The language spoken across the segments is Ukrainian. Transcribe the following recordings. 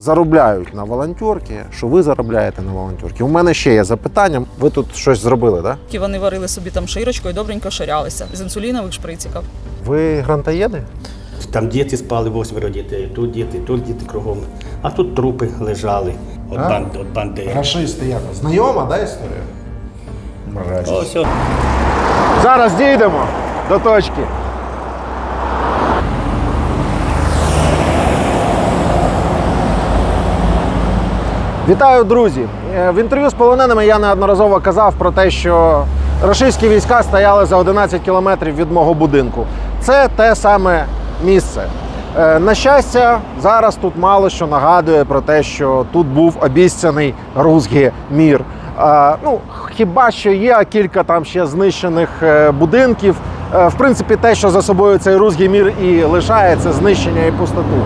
Заробляють на волонтерки, що ви заробляєте на волонтерки. У мене ще є запитання. Ви тут щось зробили, так? І вони варили собі там широчку і добренько ширялися з інсулінових шприциків. Ви грантоєди? Там діти спали, 8 дітей, тут діти кругом. А тут трупи лежали від бандери. Рашисти якось. Знайома, да, історія? Ось от. Зараз дійдемо до точки. Вітаю, друзі! В інтерв'ю з полоненими я неодноразово казав про те, що рашистські війська стояли за 11 кілометрів від мого будинку. Це те саме місце. На щастя, зараз тут мало що нагадує про те, що тут був обіцяний руський мір. Хіба що є кілька там ще знищених будинків. В принципі, те, що за собою цей руський мір і лишає, це знищення і пустоту.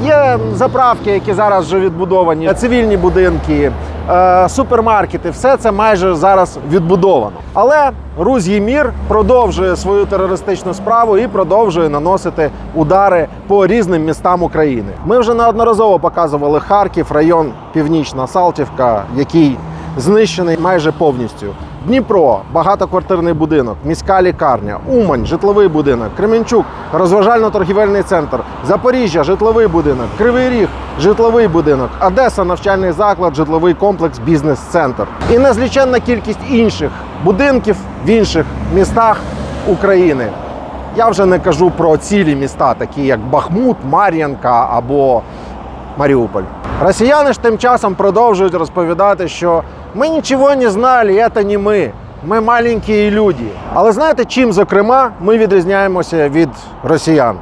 Є заправки, які зараз вже відбудовані, цивільні будинки, супермаркети, все це майже зараз відбудовано. Але руський мір продовжує свою терористичну справу і продовжує наносити удари по різним містам України. Ми вже неодноразово показували Харків, район Північна Салтівка, який знищений майже повністю. Дніпро – багатоквартирний будинок, міська лікарня, Умань – житловий будинок, Кременчук – розважально-торгівельний центр, Запоріжжя – житловий будинок, Кривий Ріг – житловий будинок, Одеса – навчальний заклад, житловий комплекс, бізнес-центр. І незліченна кількість інших будинків в інших містах України. Я вже не кажу про цілі міста, такі як Бахмут, Мар'їнка або Маріуполь. Росіяни ж тим часом продовжують розповідати, що ми нічого не знали, це не ми. Ми маленькі люди. Але знаєте, чим, зокрема, ми відрізняємося від росіян?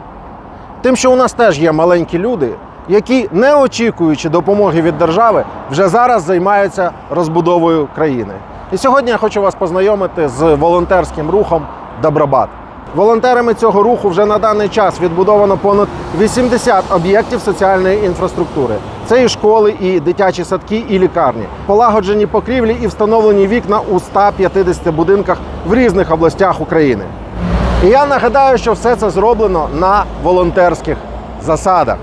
Тим, що у нас теж є маленькі люди, які, не очікуючи допомоги від держави, вже зараз займаються розбудовою країни. І сьогодні я хочу вас познайомити з волонтерським рухом «Добробат». Волонтерами цього руху вже на даний час відбудовано понад 80 об'єктів соціальної інфраструктури. Це і школи, і дитячі садки, і лікарні. Полагоджені покрівлі і встановлені вікна у 150 будинках в різних областях України. І я нагадаю, що все це зроблено на волонтерських засадах.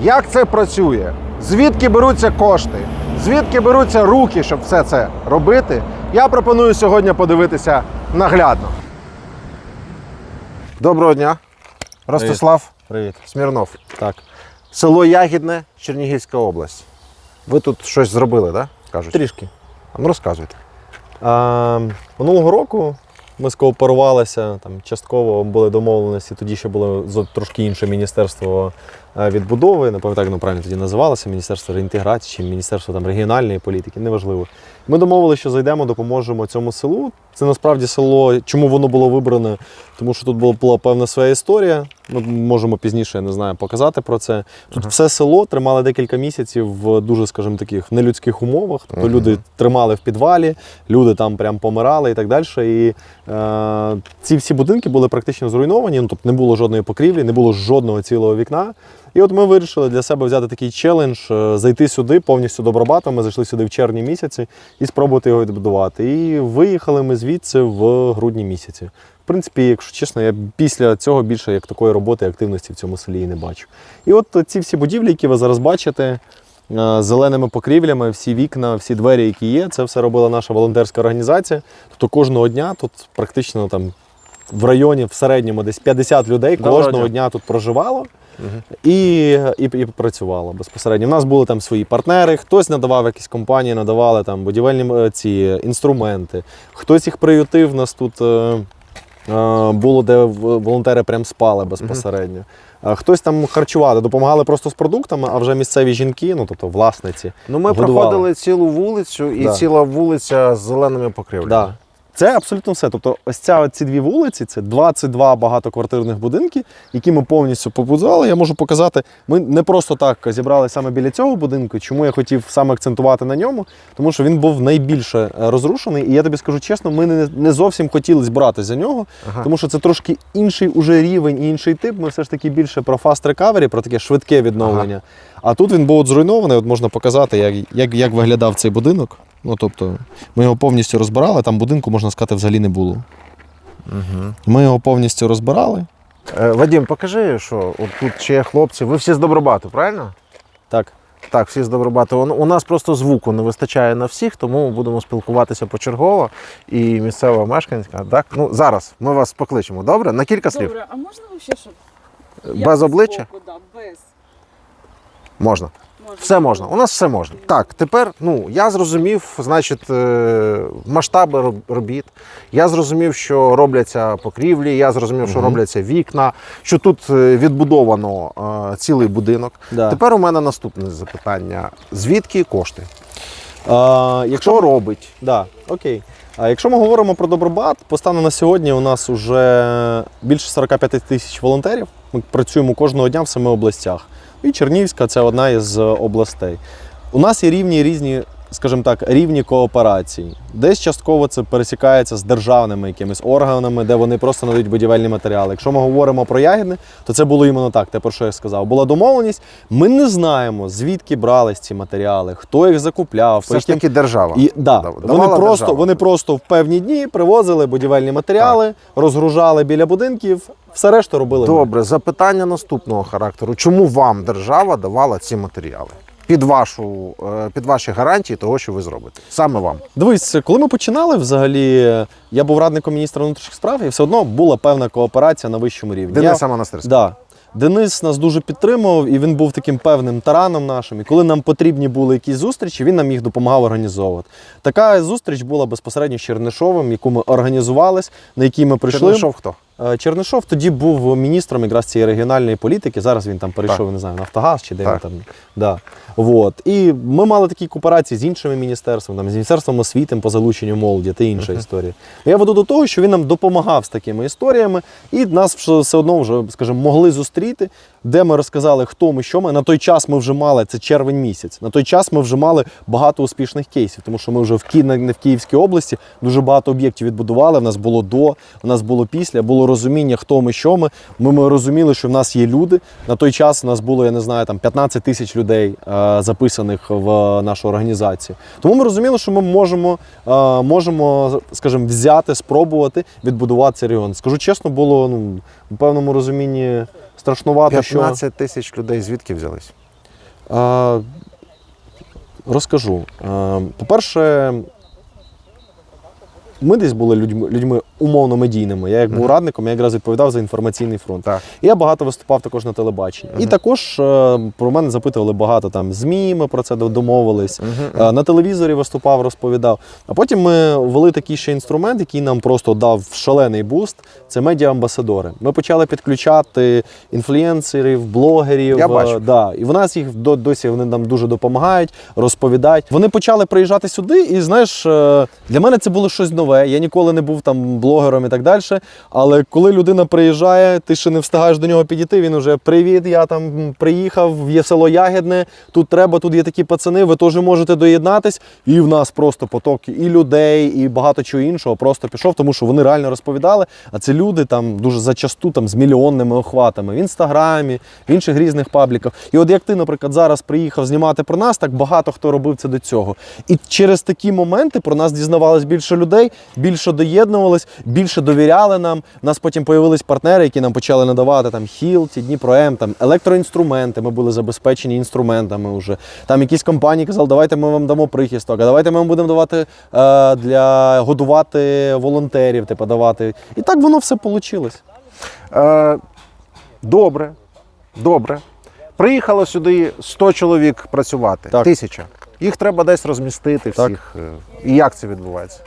Як це працює? Звідки беруться кошти? Звідки беруться руки, щоб все це робити? Я пропоную сьогодні подивитися наглядно. Доброго дня. Ростислав Привіт. Смірнов. Так. Село Ягідне, Чернігівська область. Ви тут щось зробили, так? Кажуть? Трішки. Ну, розказуйте. Минулого року ми скооперувалися, там частково були домовленості, тоді ще було трошки інше міністерство відбудови, не пам'ятаю, як правильно тоді називалося, Міністерство реінтеграції чи Міністерство там, регіональної політики, неважливо. Ми домовилися, що зайдемо, допоможемо цьому селу. Це насправді село, чому воно було вибране, тому що тут була певна своя історія. Ми можемо пізніше, я не знаю, показати про це. Тут все село тримали декілька місяців в дуже, скажімо, таких нелюдських умовах. Тобто люди тримали в підвалі, люди там прям помирали і так далі. І ці всі будинки були практично зруйновані, тобто не було жодної покрівлі, не було жодного цілого вікна. І от ми вирішили для себе взяти такий челендж, зайти сюди повністю Добробатом. Ми зайшли сюди в червні місяці і спробувати його відбудувати. І виїхали ми звідси в грудні місяці. В принципі, якщо чесно, я після цього більше як такої роботи, активності в цьому селі і не бачу. І от ці всі будівлі, які ви зараз бачите, з зеленими покрівлями, всі вікна, всі двері, які є, це все робила наша волонтерська організація. Тобто кожного дня тут практично там в районі в середньому десь 50 людей кожного дня тут проживало. І працювало безпосередньо. У нас були там свої партнери, хтось надавав, якісь компанії надавали там будівельні ці інструменти, хтось їх приютив. У нас тут було, де волонтери прям спали безпосередньо. Хтось там харчували, допомагали просто з продуктами, а вже місцеві жінки, ну тобто власниці, Ну, ми годували. проходили цілу вулицю і ціла вулиця з зеленими покрівлями. Да. Це абсолютно все. Тобто ось ці дві вулиці, це 22 багатоквартирних будинки, які ми повністю побудували. Я можу показати, ми не просто так зібрали саме біля цього будинку, чому я хотів саме акцентувати на ньому, тому що він був найбільше розрушений. І я тобі скажу чесно, ми не зовсім хотіли збиратися за нього, тому що це трошки інший уже рівень і інший тип. Ми все ж таки більше про fast recovery, про таке швидке відновлення. А тут він був зруйнований, от можна показати, як виглядав цей будинок. Ну, тобто, ми його повністю розбирали, там будинку, можна сказати, взагалі не було. Ми його повністю розбирали. Вадим, покажи, що от тут ще є хлопці. Ви всі з Добробату, правильно? Так. Так, всі з Добробату. У нас просто звуку не вистачає на всіх, тому будемо спілкуватися почергово. І місцева мешканська, так? Ну, зараз ми вас покличемо, добре? На кілька слів. Добре, а можна взагалі, щоб Без обличчя? збоку, да, без. Можна. Все можна. У нас все можна. Так, тепер, я зрозумів, значить, масштаби робіт. Я зрозумів, що робляться покрівлі, я зрозумів, що робляться вікна, що тут відбудовано цілий будинок. Да. Тепер у мене наступне запитання. Звідки кошти? Якщо Хто робить? Да, окей. А якщо ми говоримо про Добробат, по стану на сьогодні у нас вже більше 45 тисяч волонтерів. Ми працюємо кожного дня в 7 областях. І Чернігівська – це одна із областей. У нас є різні, скажімо так, рівні кооперації. Десь частково це пересікається з державними якимись органами, де вони просто надають будівельні матеріали. Якщо ми говоримо про Ягідне, то це було іменно так, те, про що я сказав. Була домовленість, ми не знаємо, звідки брались ці матеріали, хто їх закупляв. Все ж таки держава. Вони просто в певні дні привозили будівельні матеріали, розгружали біля будинків, все решту робили. Добре, запитання наступного характеру. Чому вам держава давала ці матеріали? Під ваші гарантії того, що ви зробите. Саме вам. Дивись, коли ми починали, взагалі, я був радником міністра внутрішніх справ, і все одно була певна кооперація на вищому рівні. Дениса Монастирська. Да. Денис нас дуже підтримував, і він був таким певним тараном нашим. І коли нам потрібні були якісь зустрічі, він нам їх допомагав організовувати. Така зустріч була безпосередньо з Чернишовим, яку ми організувались, на якій ми прийшли. Чернишов хто? Чернишов тоді був міністром якраз цієї регіональної політики. Зараз він там перейшов, не знаю, Нафтогаз чи де він там. Да. Вот. І ми мали такі кооперації з іншими міністерствами, там, з Міністерством освіти по залученню молоді та інша історія. Я веду до того, що він нам допомагав з такими історіями, і нас все одно вже, скажімо, могли зустріти, де ми розказали, хто ми, що ми. На той час ми вже мали, це червень місяць, на той час ми вже мали багато успішних кейсів, тому що ми вже в Київській області дуже багато об'єктів відбудували, в нас було до, в нас було після, було розуміння, хто ми, що ми. Ми розуміли, що в нас є люди. На той час у нас було, я не знаю, там 15 тисяч людей записаних в нашу організацію. Тому ми розуміли, що ми можемо, скажімо, взяти, спробувати відбудувати цей регіон. Скажу чесно, було в певному розумінні страшнувато, 15 тисяч людей звідки взялись? Розкажу. По-перше, ми десь були людьми умовно медійними. Я як був радником, я якраз відповідав за інформаційний фронт. Так. І я багато виступав також на телебаченні. І також про мене запитували багато там ЗМІ, ми про це домовились. На телевізорі виступав, розповідав. А потім ми ввели такий ще інструмент, який нам просто дав шалений буст. Це медіа-амбасадори. Ми почали підключати інфлюенсерів, блогерів. Я бачу. Да. І в нас їх досі вони нам дуже допомагають, розповідають. Вони почали приїжджати сюди, і знаєш, для мене це було щось нове. Я ніколи не був там блогером і так далі. Але коли людина приїжджає, ти ще не встигаєш до нього підійти, він уже привіт, я там приїхав, є село Ягідне, тут треба, тут є такі пацани, ви теж можете доєднатись. І в нас просто поток і людей, і багато чого іншого просто пішов, тому що вони реально розповідали, а це люди там дуже зачасту там з мільйонними охватами в Інстаграмі, в інших різних пабліках. І от як ти, наприклад, зараз приїхав знімати про нас, так багато хто робив це до цього. І через такі моменти про нас дізнавалось більше людей, більше доєднувались, більше довіряли нам. У нас потім з'явились партнери, які нам почали надавати там Хілті, Дніпром, там електроінструменти, ми були забезпечені інструментами вже. Там якісь компанії казали, давайте ми вам дамо прихисток, а давайте ми вам будемо давати годувати волонтерів, давати. І так воно все вийшло. Добре. Приїхало сюди 100 чоловік працювати, Так. 1000. Їх треба десь розмістити Так. всіх. І як це відбувається?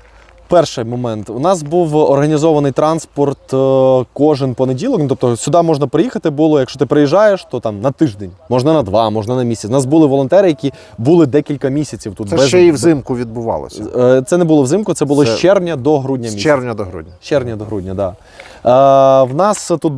Перший момент. У нас був організований транспорт кожен понеділок. Тобто сюди можна приїхати було, якщо ти приїжджаєш, то там на тиждень, можна на 2, можна на місяць. У нас були волонтери, які були декілька місяців тут. Це ще і взимку відбувалося. Це не було взимку, це було з червня до грудня З місяця. червня до грудня. З червня до грудня, так. В нас тут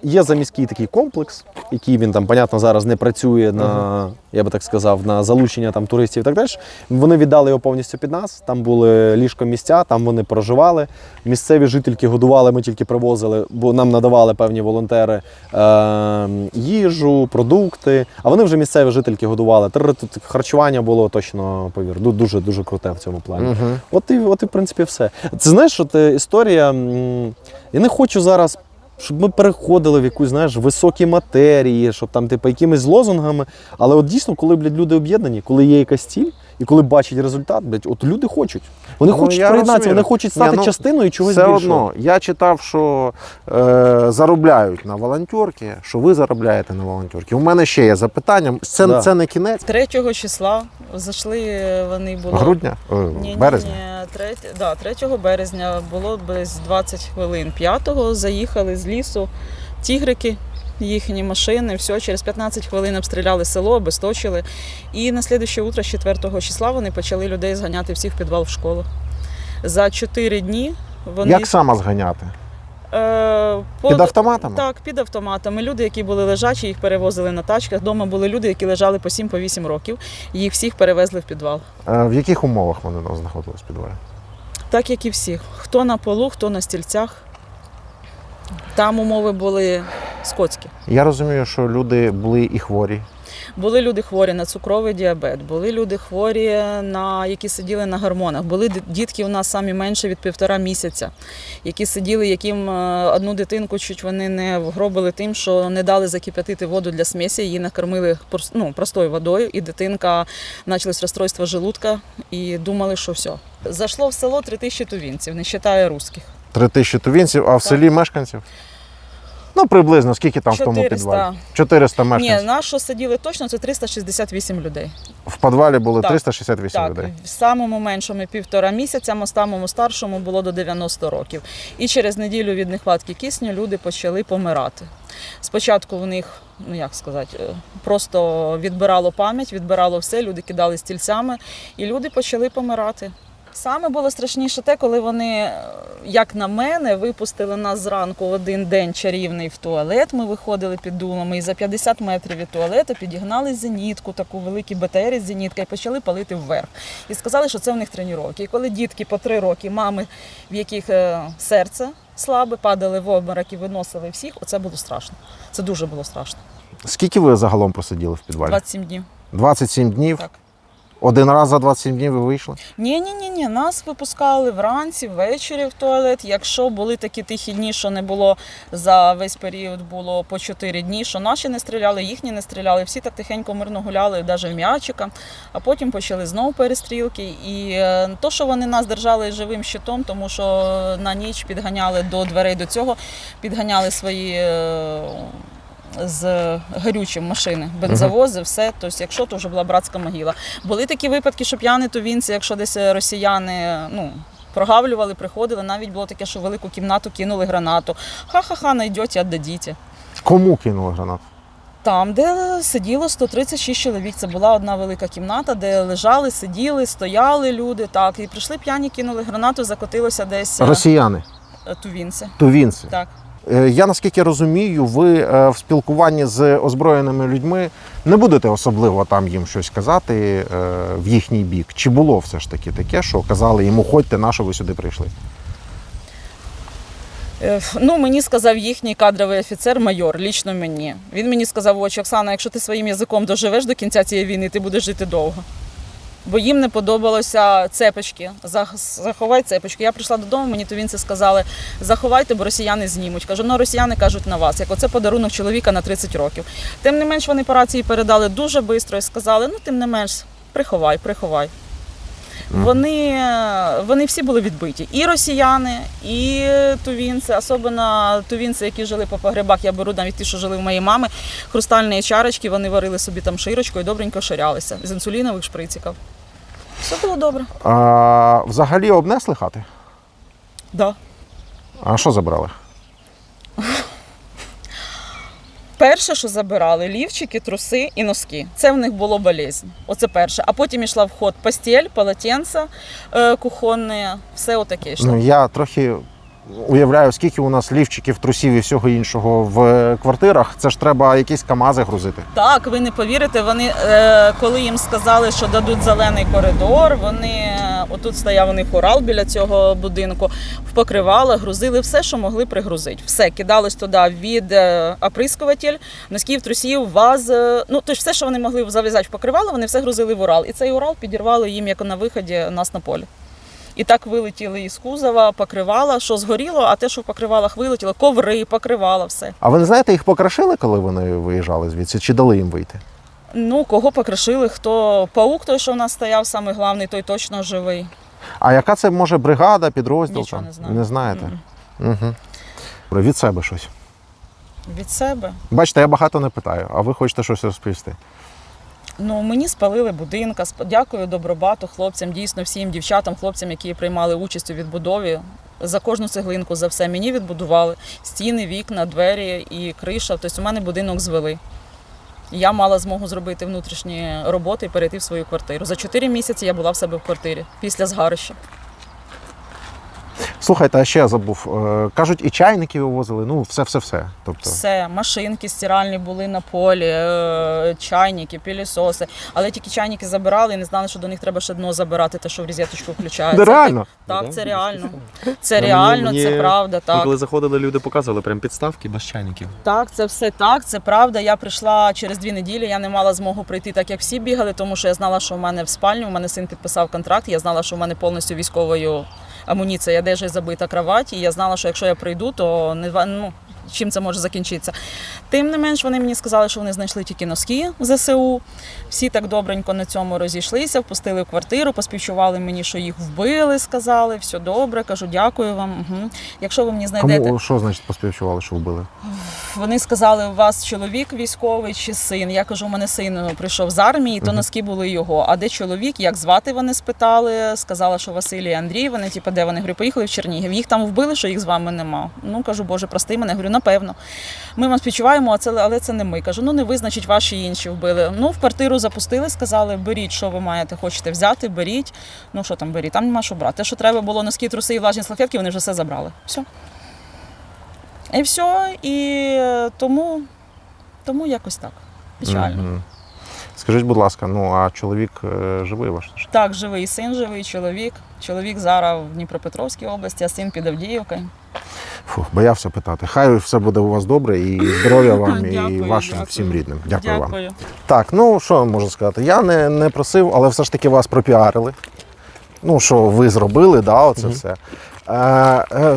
є заміський такий комплекс, який він там, понятно, зараз не працює на, я би так сказав, на залучення там туристів і так далі. Вони віддали його повністю під нас. Там були ліжко-місця, там вони проживали. Місцеві жительки годували, ми тільки привозили, бо нам надавали певні волонтери їжу, продукти. А вони вже місцеві жительки годували. Тут харчування було точно, повір, дуже круте в цьому плані. От і в принципі все. Це знаєш, історія, я не хочу зараз щоб ми переходили в якусь, знаєш, високі матерії, щоб там, типу, якимись лозунгами. Але от дійсно, коли, блядь, люди об'єднані, коли є якась ціль, і коли бачать результат, блядь, от люди хочуть. Вони хочуть я приєднатися, розумію. вони хочуть стати частиною чогось все більшого. одно, я читав, що заробляють на волонтерки, що ви заробляєте на волонтерки. У мене ще є запитання. Це, Да. це не кінець 3 числа зайшли, вони були... грудня? Березня? Ні, 3 березня було без 20 хвилин. 5-го заїхали з лісу тігрики, їхні машини, все, через 15 хвилин обстріляли село, обесточили. І на слідуще утро, з 4 числа, вони почали людей зганяти всіх в підвал в школу. За 4 дні вони... Як саме зганяти? Під Під автоматами? Так, під автоматами. Люди, які були лежачі, їх перевозили на тачках. Дома були люди, які лежали по 7-8 років. Їх всіх перевезли в підвал. В яких умовах вони знаходились в підвалі? Так, як і всіх. Хто на полу, хто на стільцях. Там умови були скотські. Я розумію, що люди були і хворі. Були люди хворі на цукровий діабет, були люди хворі, які сиділи на гормонах. Були дітки у нас самі менше від 1,5 місяця, які сиділи, яким одну дитинку чуть вони не вгробили тим, що не дали закип'ятити воду для смесі, її накормили простою водою, і дитинка почалось розстройство желудка, і думали, що все. Зайшло в село 3000 тувінців, не вважає русських. 3000 тувінців, а в Так. селі мешканців? Ну, приблизно, скільки там в тому 400. підвалі? 400 Ні, мешканців. нас, що сиділи точно, це 368 людей. В підвалі було Так. 368 Так, людей. в самому меншому 1,5 місяця, а самому старшому було до 90 років. І через неділю від нехватки кисню люди почали помирати. Спочатку в них, просто відбирало пам'ять, відбирало все, люди кидали стільцями, і люди почали помирати. Саме було страшніше те, коли вони, як на мене, випустили нас зранку в один день чарівний в туалет. Ми виходили під дулами і за 50 метрів від туалету підігнали зенітку, таку велику БТР з зенітка, і почали палити вверх. І сказали, що це в них тренування. І коли дітки по 3 роки, мами, в яких серце слабе, падали в обморок і виносили всіх, оце було страшно. Це дуже було страшно. Скільки ви загалом просиділи в підвалі? 27 днів. 27 днів? Так. Один раз за 27 днів ви вийшли? Ні, нас випускали вранці, ввечері в туалет. Якщо були такі тихі дні, що не було за весь період, було по 4 дні, що наші не стріляли, їхні не стріляли, всі так тихенько мирно гуляли, навіть в м'ячика, а потім почали знову перестрілки. І то, що вони нас держали живим щитом, тому що на ніч підганяли до дверей до цього, підганяли свої з горючим машини, бензовози, все. Тобто, якщо, то вже була братська могила. Були такі випадки, що п'яні тувінці, якщо десь росіяни прогавлювали, приходили, навіть було таке, що в велику кімнату кинули гранату. Ха-ха-ха, найдете, віддадіть. Кому кинули гранату? Там, де сиділо 136 чоловік, це була одна велика кімната, де лежали, сиділи, стояли люди, так, і прийшли п'яні, кинули гранату, закотилося десь Росіяни, тувінці. тувінці. Так. Я, наскільки розумію, ви в спілкуванні з озброєними людьми не будете особливо там їм щось казати в їхній бік. Чи було все ж таки таке, що казали йому, ходьте, на що ви сюди прийшли? Мені сказав їхній кадровий офіцер, майор, лічно мені. Він мені сказав, Оксана, якщо ти своїм язиком доживеш до кінця цієї війни, ти будеш жити довго. Бо їм не подобалося цепочки. Заховай цепочки. Я прийшла додому, мені тувінці сказали, заховайте, бо росіяни знімуть. Кажу, росіяни кажуть на вас, як оце подарунок чоловіка на 30 років. Тим не менш, вони по рації передали дуже швидко і сказали, тим не менш, приховай. Вони всі були відбиті. І росіяни, і тувінці, особливо тувінці, які жили по погребах, я беру навіть ті, що жили в моєї мами, хрустальні чарочки, вони варили собі там широчкою, добренько ширялися, з інсулінових шприциків. Все було добре. Взагалі обнесли хати? Да. А що забрали? Перше, що забирали, лівчики, труси і носки. Це в них було болезнь. Оце перше. А потім йшла в ход постіль, полотенце кухонне, все отаке йшло. Я трохи уявляю, скільки у нас лівчиків, трусів і всього іншого в квартирах. Це ж треба якісь КАМАЗи грузити. Так, ви не повірите, вони, коли їм сказали, що дадуть зелений коридор, отут стояв у них Урал біля цього будинку, в покривало, грузили все, що могли пригрузити. Все, кидалось туди від оприскуватель, носків, трусів, ваз, тобто все, що вони могли зав'язати в покривало, вони все грузили в Урал. І цей Урал підірвали їм, як на виході, нас на полі. І так вилетіли із кузова, покривала, що згоріло, а те, що в покривалах вилетіло, коври, покривала, все. А ви не знаєте, їх покрошили, коли вони виїжджали звідси, чи дали їм вийти? Ну, кого покришили, хто паук той, що в нас стояв, самий головний, той точно живий. А яка це може бригада, підрозділ? Нічого там? не знаю. Не знаєте? Мгм. Угу. Від себе щось. Від себе. Бачите, я багато не питаю, а ви хочете щось розповісти. Ну, мені спалили будинка. Дякую Добробату, хлопцям, дійсно всім дівчатам, хлопцям, які приймали участь у відбудові. За кожну цеглинку, за все. Мені відбудували стіни, вікна, двері і криша. Тобто у мене будинок звели. Я мала змогу зробити внутрішні роботи і перейти в свою квартиру. За 4 місяці я була в себе в квартирі після згарища. Слухайте, а ще я забув. Кажуть, і чайники вивозили, ну все. Тобто... Все, машинки стиральні були на полі, чайники, пилісоси. Але тільки чайники забирали і не знали, що до них треба ще дно забирати, те, що в розеточку включається. Да, реально? Так, Да? це реально. Це реально, це правда, Ми так. коли заходили, люди показували прям підставки без чайників. Так, це все так, це правда. Я прийшла через 2 неділі, я не мала змогу прийти так, як всі бігали, тому що я знала, що в мене в спальні, у мене син підписав контракт, я знала, що в мене повністю військовою амуніція, одежа забита кровать, і я знала, що якщо я прийду, то чим це може закінчитися. Тим не менш, вони мені сказали, що вони знайшли тільки носки в ЗСУ. Всі так добренько на цьому розійшлися, впустили в квартиру, поспівчували мені, що їх вбили, сказали, все добре, кажу, дякую вам. Угу. Якщо ви мені знайдете... Кому, що значить поспівчували, що вбили? Вони сказали, у вас чоловік військовий чи син? Я кажу, у мене син прийшов з армії, то носки були його. А де чоловік? Як звати, вони спитали. Сказала, що Василій Андрій. Вони, де вони? Говорю, поїхали в Чернігів. Їх там вбили, що їх з вами нема. Ну, кажу, Боже, прости мене. Говорю, напевно. Ми вам співчуваємо, але це не ми. Кажу, ну не ви, значить, ваші інші вбили. Ну, в квартиру запустили, сказали, беріть, що ви маєте, хочете взяти, беріть. Ну, що там беріть? Там нема що брати. Те, що треба було, носки, труси і влажні салфетки, вони вже все забрали. Все. І все, і тому якось так. Печально. Мгм. Скажіть, будь ласка, ну а чоловік живий ваш? Так, живий син, живий чоловік. Чоловік зараз в Дніпропетровській області, а син під Авдіївкою. Фух, боявся питати. Хай все буде у вас добре і здоров'я вам, і Дякую, вашим дякую. всім рідним. Дякую вам. Дякую. Так, ну що можу сказати? Я не просив, але все ж таки вас пропіарили. Ну, що ви зробили, да, оце все.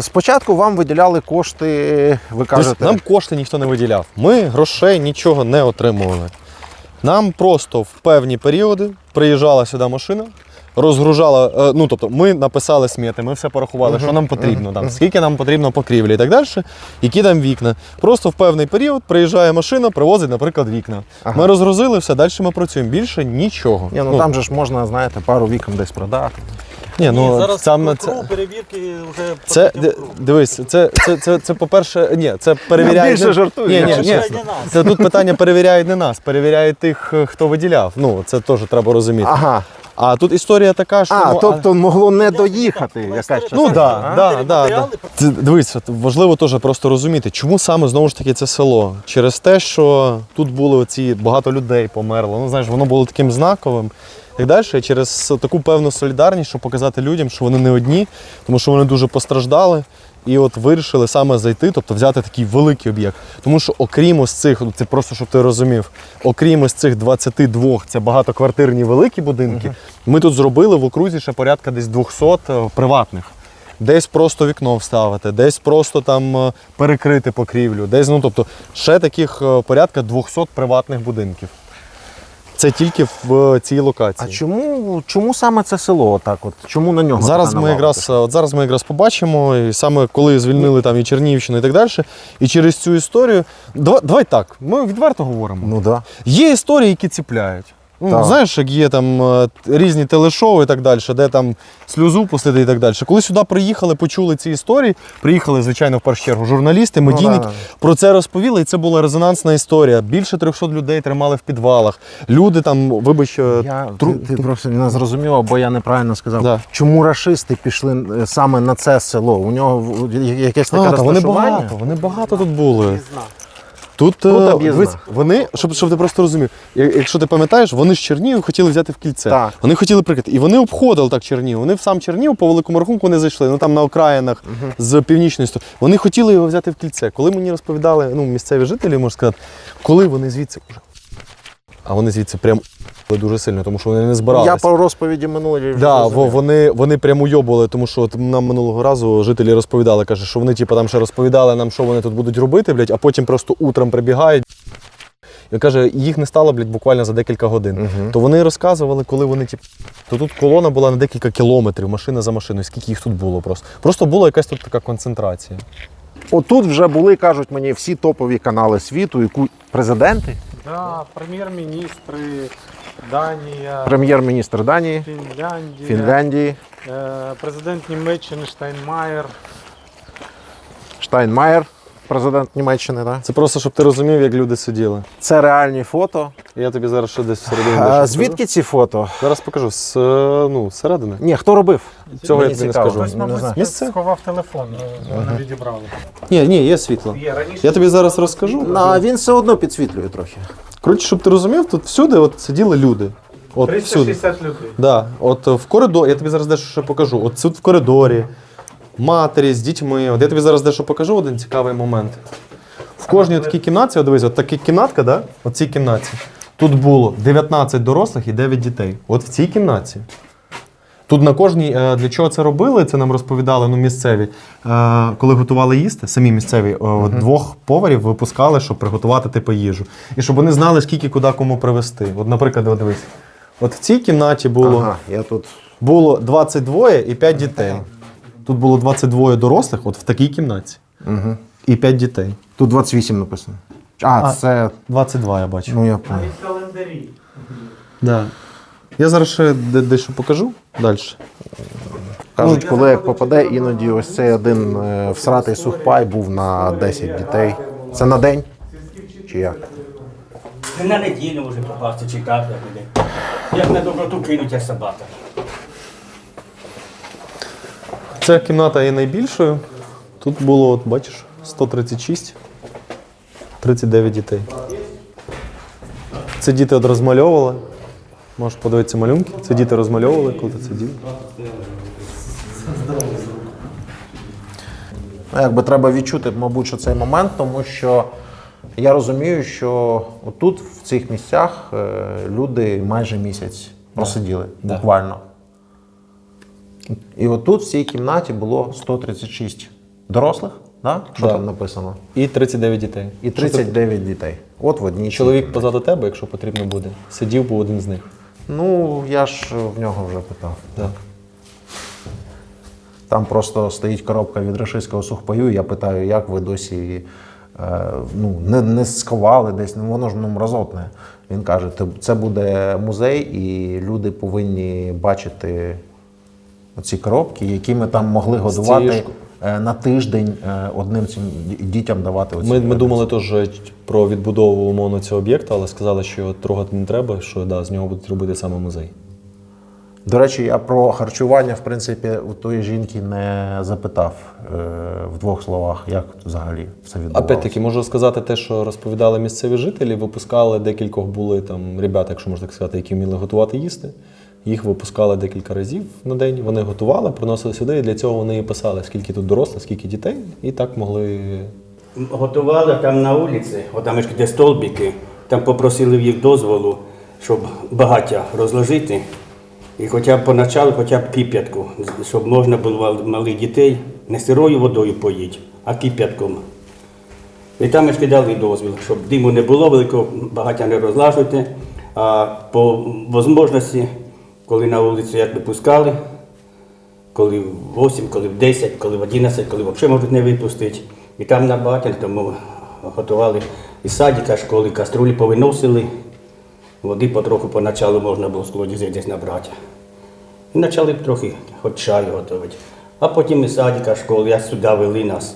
Спочатку вам виділяли кошти, ви кажете. Тобто нам кошти ніхто не виділяв. Ми грошей нічого не отримували. Нам просто в певні періоди приїжджала сюди машина, розгружала, ну тобто ми написали смети, ми все порахували, що нам потрібно, там, скільки нам потрібно покрівлі і так далі, які там вікна. Просто в певний період приїжджає машина, привозить, наприклад, вікна. Ага. Ми розгрузили все, далі ми працюємо. Більше нічого. Ні, ну там же ж можна, знаєте, пару вікон десь продати. Зараз саме круг перевірки вже це, дивись, це по-перше, ні, це перевіряє. більше жартую, Ні, якщо чесно. це тут питання перевіряють не нас, перевіряють тих, хто виділяв. Ну, це теж треба розуміти. Ага. А тут історія така, що Тобто могло не доїхати якась частина. ну да. Дивись, важливо теж просто розуміти, чому саме знову ж таки це село. Через те, що тут були оці багато людей померло. Ну знаєш, воно було таким знаковим. І далі через таку певну солідарність, щоб показати людям, що вони не одні, тому що вони дуже постраждали. І от вирішили саме зайти, тобто взяти такий великий об'єкт. Тому що окрім ось цих, це просто щоб ти розумів, окрім ось цих 22, це багатоквартирні великі будинки, ми тут зробили в окрузі ще порядка десь 200 приватних. Десь просто вікно вставити, десь просто там перекрити покрівлю, десь, ну тобто ще таких порядка 200 приватних будинків. Це тільки в цій локації. А чому саме це село отак? От? Чому на нього? Зараз така ми навала пішла? зараз ми якраз побачимо, і саме коли звільнили там і Чернігівщину і так далі, і через цю історію. Давай так, ми відверто говоримо. Ну да. Є історії, які ціпляють. Ну, Так. знаєш, як є там різні телешоу і так далі, де там сльозу пустити і так далі. Коли сюди приїхали, почули ці історії, приїхали, звичайно, в першу чергу журналісти, медійники, да. про це розповіли, і це була резонансна історія. Більше 300 людей тримали в підвалах. Люди там, вибач, Ти просто не зрозумів, або я неправильно сказав. Да. Чому рашисти пішли саме на це село? У нього якесь таке розташування? вони багато тут були. Тут об'їзна. дивись, вони, щоб ти просто розумів, якщо ти пам'ятаєш, вони ж Чернігів хотіли взяти в кільце. Так. Вони хотіли прикрити. І вони обходили так Чернігів. Вони в сам Чернігів, по великому рахунку, не зайшли. Ну там на окраїнах з північної сторони. Вони хотіли його взяти в кільце. Коли мені розповідали місцеві жителі, можна сказати, коли вони звідси вже а вони звідси прям дуже сильно, тому що вони не збиралися. Я по розповіді минулої вже Да, зрозумів. вони прям уйобували, тому що от нам минулого разу жителі розповідали, каже, що вони типу, там ще розповідали нам, що вони тут будуть робити, блядь, а потім просто утром прибігають. І каже, їх не стало, блядь, буквально за декілька годин. То вони розказували, коли вони, типу, то тут колона була на декілька кілометрів, машина за машиною, скільки їх тут було просто. Просто була якась тут така концентрація. Отут вже були, кажуть мені, всі топові канали світу, президенти, Да, прем'єр-міністри, Данія, прем'єр-міністр Данії, Фінляндії, президент Німеччини Штайнмаєр. Штайнмаєр, президент Німеччини. Да? Це просто, щоб ти розумів, як люди сиділи. Це реальні фото. Я тобі зараз ще десь всередині дещо А покажу. звідки ці фото? Зараз покажу. Зсередини. Ні, хто робив? Цього я Мені тобі не цікаво. скажу. Хтось, мабуть, знаю. Місце? сховав телефон, не відібрали. Ні, є світло. Я тобі зараз розкажу. А він все одно підсвітлює трохи. Коротше, щоб ти розумів, тут всюди от сиділи люди. От всюди. 360 людей. Да. От в коридорі, я тобі зараз дещо ще покажу. От тут в коридорі, матері з дітьми. От я тобі зараз дещо покажу один цікавий момент. В кожній такій кімнаті, от дивись, от така кімнатка, да? От цій кімнаті. Тут було 19 дорослих і 9 дітей. От в цій кімнаті. Тут на кожній, для чого це робили, це нам розповідали місцеві. Коли готували їсти, самі місцеві, двох поварів випускали, щоб приготувати типу їжу. І щоб вони знали, скільки куди кому привезти. От, наприклад, от дивись. От в цій кімнаті Ага, я тут. було 22 і 5 дітей. Тут було 22 дорослих, от в такій кімнаті. І 5 дітей. Тут 28 написано. Це. 22 я бачу. Ну я понял. Календарі. Да. Я зараз ще дещо покажу далі. Кажуть, коли як попаде, іноді ось цей один всратий сухпай був на 10 дітей. Це на день? Чи як? На неділю може попасти, чекати, як буде. Як на доброту кинуть, як собака. Ця кімната є найбільшою. Тут було, от, бачиш, 136, 39 дітей. Це діти от розмальовували. Можеш подивитися малюнки. Це діти розмальовували, коли ти сидів. Ну, якби треба відчути, мабуть, що цей момент, тому що я розумію, що отут, в цих місцях, люди майже місяць просиділи, буквально. І отут, в цій кімнаті, було 136 дорослих, да? Що Да. там написано? І 39 дітей. І 39 дітей. От в одній Чоловік кімнаті. позаду тебе, якщо потрібно буде, сидів був один з них. Ну, я ж в нього вже питав. Так. Там просто стоїть коробка від рашистського сухпаю, і я питаю, як ви досі не сховали десь, воно ж мразотне. Він каже, це буде музей, і люди повинні бачити оці коробки, які ми там могли годувати на тиждень одним цим дітям давати оці. Ми думали теж про відбудову умовно цього об'єкта, але сказали, що його трогати не треба, що да, з нього будуть робити саме музей. До речі, я про харчування, в принципі, у тої жінки не запитав в двох словах, як взагалі все відбувалося. Опять-таки, можу сказати те, що розповідали місцеві жителі, випускали декількох були там ребята, якщо можна так сказати, які вміли готувати їсти. Їх випускали декілька разів на день, вони готували, приносили сюди, і для цього вони і писали, скільки тут дорослих, скільки дітей, і так могли. Готували там на вулиці, отам де столбики, там попросили в їх дозволу, щоб багаття розложити. І хоча б поначалу, хоча б кип'ятку, щоб можна було малих дітей не сирою водою поїти, а кип'ятком. І там ми ж кидали дозвіл, щоб диму не було, великого багаття не розлажуйте, а по можливості, коли на вулицю як випускали, коли в 8, коли в 10, коли в 11, коли взагалі можуть не випустити. І там на багаття, тому готували із садика, школи, каструлі повиносили. Води потроху поначалу можна було з колодязей десь набрати. І почали б трохи хоч чаю готувати. А потім із садика, школи, як сюди вели нас.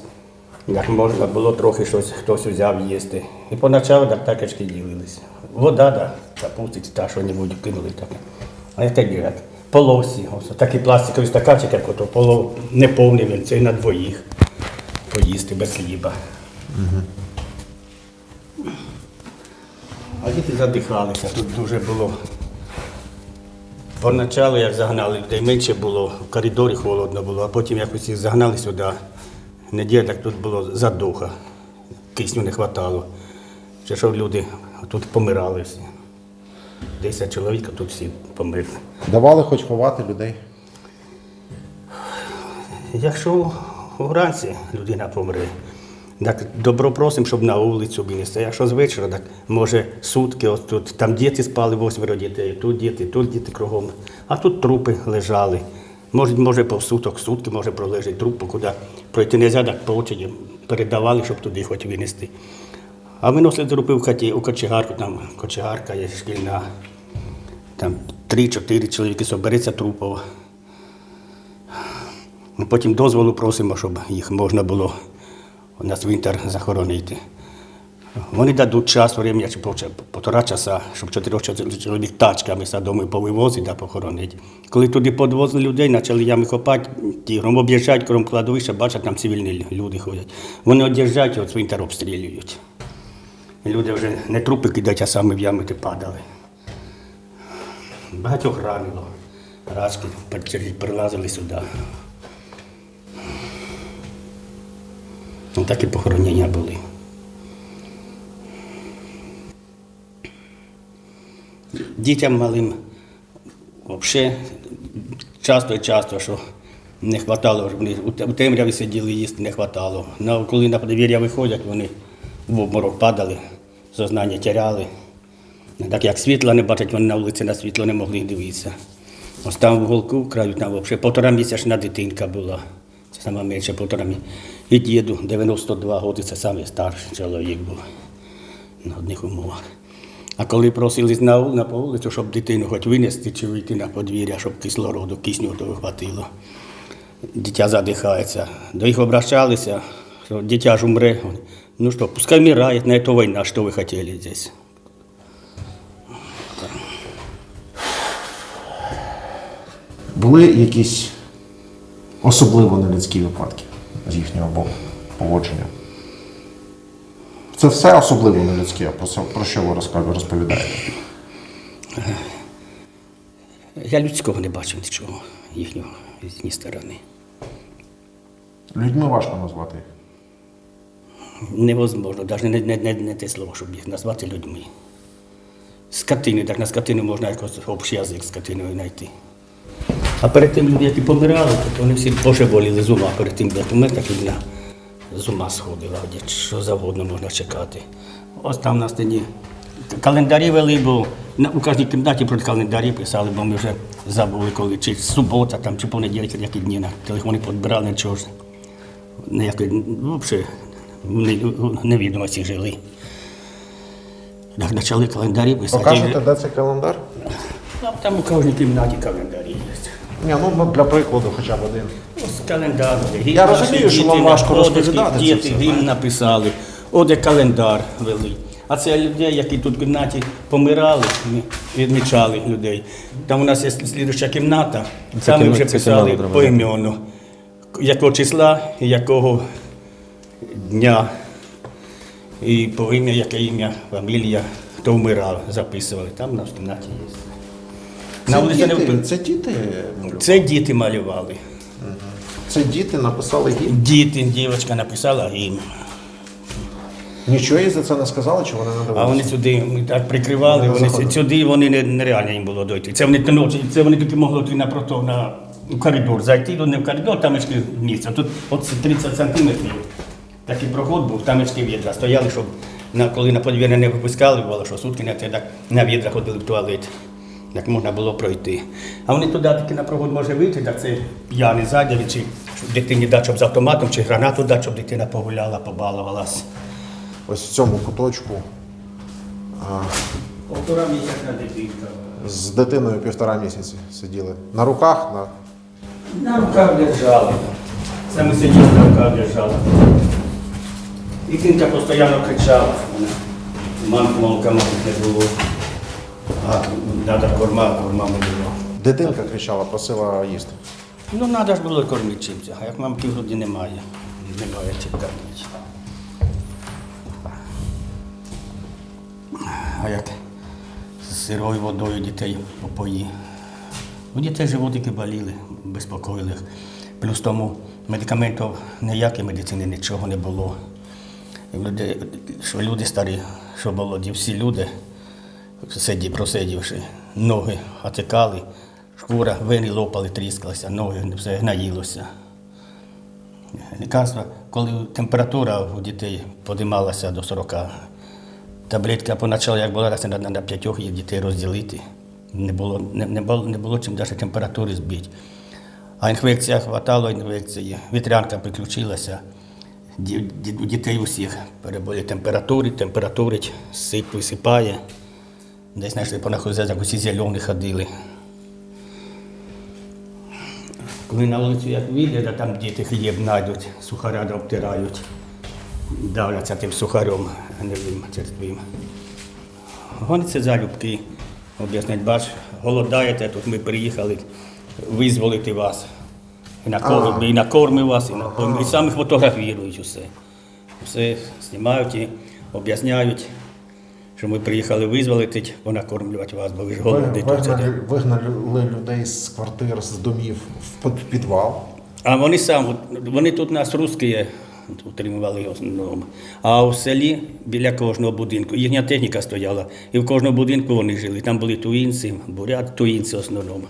Як можна було трохи щось, хтось взяв їсти. І поначалу так такечки ділилися. Вода, да, капустить, та що-небудь кинули таке. А як тоді як? Полосі, ось такий пластиковий стаканчик, як ото полов не повний, він це і на двоїх поїсти без хліба. А діти задихалися, тут дуже було. Поначалу, як загнали людей, менше було, в коридорі холодно було, а потім якось їх загнали сюди. Неділя так тут було задуха, кисню не вистачало. Чи що люди тут помирали всі. 10 чоловік, а тут всі померли. Давали хоч ховати людей? Якщо вранці людина помре, так добро просимо, щоб на вулицю винести. Якщо з вечора, так може сутки, ось тут, там діти спали, 8 дітей, тут діти кругом. А тут трупи лежали. Може повсуток, сутки може пролежить труп, куди пройти не можна, так по очі передавали, щоб туди хоч винести. А виносили трупи в хаті, у кочегарку, там кочегарка є шкільна, там 3-4 чоловіки собереться трупів. Потім дозволу просимо, щоб їх можна було на цвинтар захоронити. Вони дадуть час, врем'я, чи півтора часа, щоб 4 чоловік тачками садоми повивозити та похоронити. Коли туди підвозили людей, почали ями копати, тігром об'їжджають крім кладовища, бачать, там цивільні люди ходять. Вони од'їжджають, от цвинтар обстрілюють. Люди вже не трупи кидають, а саме в ями падали. Багатьох ранило. Рачки прилазили сюди. Такі похоронення були. Дітям малим взагалі часто, що не вистачало, вони у темряві сиділи, їсти не вистачало. Коли на подвір'я виходять, вони в обморок падали, сознання тіряли. Так як світла не бачать, вони на вулиці на світло не могли дивитися. Ось там в уголку в краю, там взагалі 1,5-місячна дитинка була. Це саме менше 1,5 місяця. І діду, 92 роки, це самий старший чоловік був на одних умовах. А коли просили на вулицю, щоб дитину хоч винести чи вийти на подвір'я, щоб кислороду, кисню того хватило. Дитя задихається. До їх обращалися, що дитя ж умре. Ну що, пускай вмирає, на це війна, що ви хотіли здесь. Були якісь особливо нелюдські випадки з їхнього поводження? Це все особливо нелюдське, про що ви розповідаєте? Я людського не бачив нічого їхнього з їхньої сторони. Людьми важко назвати їх. Невозможно, навіть не те слово, щоб їх назвати людьми. Скотини, так на скотину можна якось общий язик з скотиною знайти. А перед тим люди, які помирали, то вони всі божеволіли з ума. Перед тим, як умер, так людина з ума сходила, що завгодно можна чекати. Ось там на стіні календарі вели, бо у кожній кімнаті про календарі писали, бо ми вже забули, коли чи субота, там, чи понеділок, які дні на телефони підбирали, нічого ж. Взагалі, невідомості жили. Так почали календарі писати. Покажете, де цей календар? Там у кожній кімнаті календарі є. Ні, ну для прикладу хоча б один. Ось календар. Я розумію, що вам важко розповідати це Діти все. гімн написали, оде календар вели. А це людей, які тут в кімнаті помирали, відмічали людей. Там у нас є слідуюча кімната, там ми вже писали поіменно, якого числа, якого дня, і по ім'я, яке ім'я, фамілія, хто вмирав, записували. Там у нас в кімнаті є. Це діти? Це діти малювали. Це діти написали гімн? Дівчинка написала гімн. Нічого їй за це не сказали, чи вони не дивилися? А вони сюди ми так прикривали, Вони заходили. сюди вони нереально їм було дойти. Це вони тільки могли йти на коридор, зайти, тут не в коридор, там місце. Тут от 30 сантиметрів такий проход був, там відра стояли, щоб коли на подвір'я не випускали, бувало, що сутки так на відра ходили в туалет. Так можна було пройти. А вони туди таки на проход може вийти, так це п'яний ззаді, чи дитині дати, щоб з автоматом, чи гранату дати, щоб дитина погуляла, побалувалась. Ось в цьому куточку 1,5 місяця дитинка. з дитиною 1,5 місяці сиділи. На руках? На руках держали. Саме сиділи, на руках держали. Дитинка постійно кричала. Молока не було. Треба корма не було. Дитинка кричала, просила їсти. Ну, треба ж було кормити чимось, а як мамки вроді немає. Немає чим кормити. А як з сирою водою дітей попої. У дітей животики боліли, безпокоїли. Плюс тому медикаментів ніякої медицини нічого не було. Що люди старі, що молоді, всі люди просидівши, ноги отекали, шкура, вени лопали, тріскалися, ноги, все гнаїлося. Лікарства, коли температура у дітей підіймалася до 40, таблетка поначалу, як була, на 5 їх дітей розділити. Не було чим навіть температури збити. А інфекція, хватало інфекції, вітрянка приключилася. У дітей усіх переболі температурить, висипає. Десь знайшли понаходили, як усі зелені ходили. Коли на вулицю як вийде, там діти хліб знайдуть, сухаря обтирають, давляться тим сухарем гнилим, черствим. Гоняться залюбки, об'яснять, бач, голодаєте, тут ми приїхали визволити вас. І накормив вас, і самі фотографірують усе. Все знімають і об'ясняють, що ми приїхали визволити, понакормлювати вас, бо ви ж голодні. Вигнали людей з квартир, з домів в підвал. А вони тут нас русські утримували в основному. А в селі біля кожного будинку їхня техніка стояла, і в кожному будинку вони жили. Там були туїнці, туїнці в основному.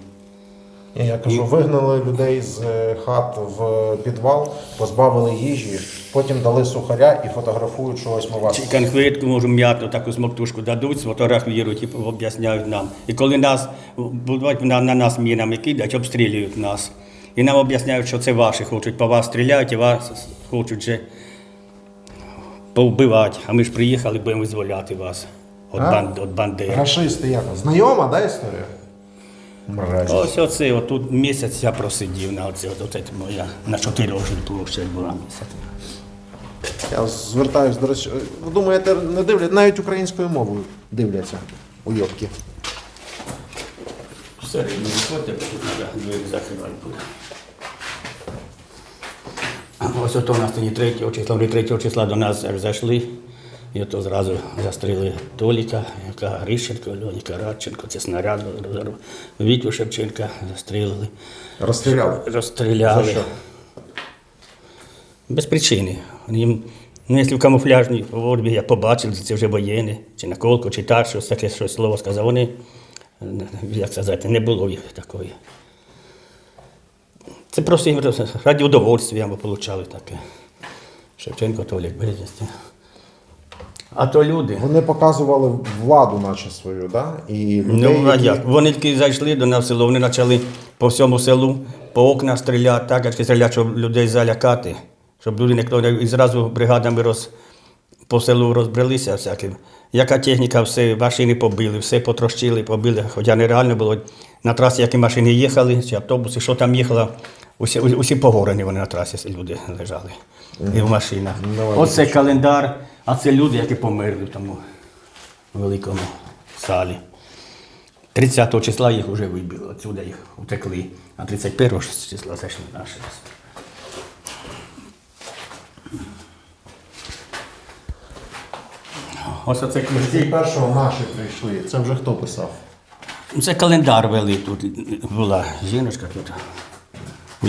Я кажу, вигнали людей з хат в підвал, позбавили їжі, потім дали сухаря і фотографують, що ось ми вас. Чи конфетку, може, м'ятну таку смоктушку дадуть, сфотографірують і об'ясняють нам. І коли будуть на нас мінами кидають, обстрілюють нас. І нам об'ясняють, що це ваші хочуть по вас стріляти, і вас хочуть вже повбивати. А ми ж приїхали, будемо визволяти вас від бандери. Рашисти як? Знайома, да, історія? Мразі. Ось оце, тут місяць я просидів на оце моя, на 4 роки площадь була місяць. Я звертаюсь, до речі, ви думаєте, не дивляться, навіть українською мовою дивляться уйобки. Всередині виходьте, бо тут треба двері закривати буде. Ось ото у нас тоді 3 числа, вони 3 числа до нас зайшли, і ото зразу застрілили Толіка, яка Грищенко, Льоніка Радченко, це снаряд, Вітю Шевченка застрілили. Розстріляли? Розстріляли. За що? Без причини. Їм, якщо в камуфляжній формі я побачив, це вже воєнні, чи наколку, чи так, щось таке щось слово сказав, вони, як сказати, не було їх такої. Це просто їм раді удовольствия ми отримали таке. Шевченко, Толік, Березівський. А то люди. Вони показували владу наче свою, да? І людей, Ну, а як? Вони тільки зайшли до нас в село, вони почали по всьому селу, по окнах стріляти, так, як стріляти, щоб людей залякати, щоб люди ніхто і зразу бригадами по селу розбрелися всяким. Яка техніка, все, машини побили, все потрощили, побили, хоча нереально було. На трасі, які машини їхали, чи автобуси, що там їхало, усі погорені вони на трасі, люди лежали. І в машинах. Оце календар, а це люди, які померли в тому великому залі. 30 числа їх вже вибили, отсюди їх утекли, а 31 числа зайшли наші. Ось оце ключі. першого наші прийшли. Це вже хто писав? Це календар вели тут. Була жіночка тут,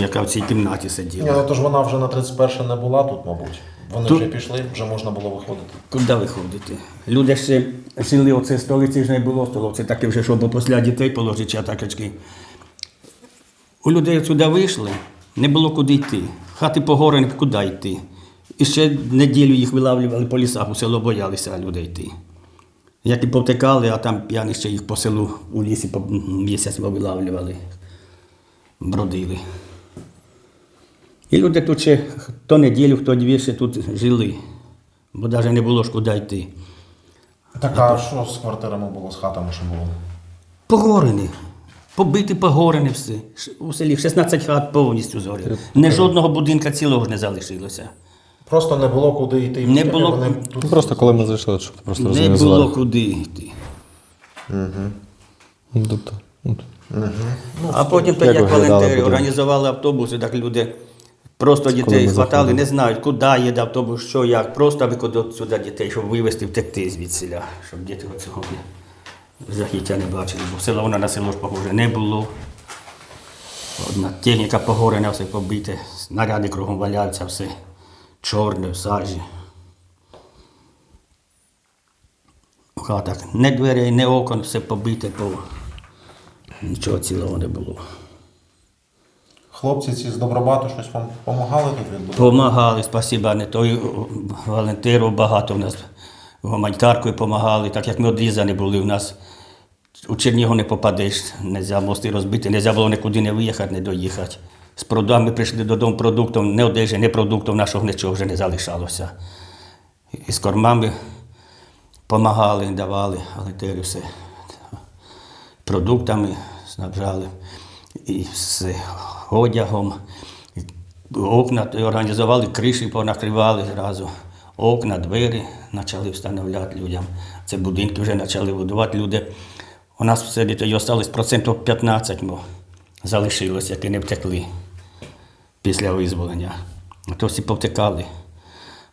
яка в цій кімнаті сиділа. Ну, тож вона вже на 31 не була тут, мабуть. Вони Тут- вже пішли, вже можна було виходити. Куди виходити? Люди ще жили, оце столиці ж не було столиці, таке вже, щоб після дітей положити чатакачки. У людей сюди вийшли, не було куди йти. Хати погорені, куди йти. І ще неділю їх вилавлювали по лісах, у село боялися людей йти. Як і повтекали, а там п'яні ще їх по селу у лісі по місяць вилавлювали, бродили. І люди тут ще хто неділю, хто 2 ще тут жили, бо навіть не було ж куди йти. Так, а що з квартирами було, з хатами що було? Погорені, побиті погорені все. У селі 16 хат повністю згоріли. Не жодного будинка цілого ж не залишилося. Просто не було куди йти. Не було- Вони Ну, тут... просто коли ми зайшли, щоб просто Не розуміли було зверху. куди йти. Ну, тобто, А потім, як як виглядали волонтери будинки? організували автобуси, так люди просто дітей ми хватали, заходили. не знають, куди їде автобус, що, як. Просто викладуть сюди дітей, щоб вивезти, втекти звідсіля, щоб діти оцього жахіття не бачили. Бо село воно на село ж похоже не було. Одна техніка погорена, все побите, снаряди кругом валяються, все чорне, в сажі. хатах. Не дверей, не окон, все побите, нічого цілого не було. Хлопці ці з Добробату щось вам допомагали тут відбудовувати? Помагали, спасіба, не той волонтерів багато в нас гуманітаркою допомагали, так як ми відрізані були, у нас у Чернігів не попадеш, не можна мости розбити, не можна було нікуди не виїхати, не доїхати. З продуктами прийшли додому продуктів, не одежі, не продуктів, нашого нічого вже не залишалося. І з кормами допомагали, давали волонтери все. Продуктами снабжали, і з одягом, і окна організували, криші понакривали зразу. Окна, двері почали встановляти людям. Це будинки вже почали будувати люди. У нас все дітей залишилось 15% залишилось, які не втекли після визволення. А то всі повтекали.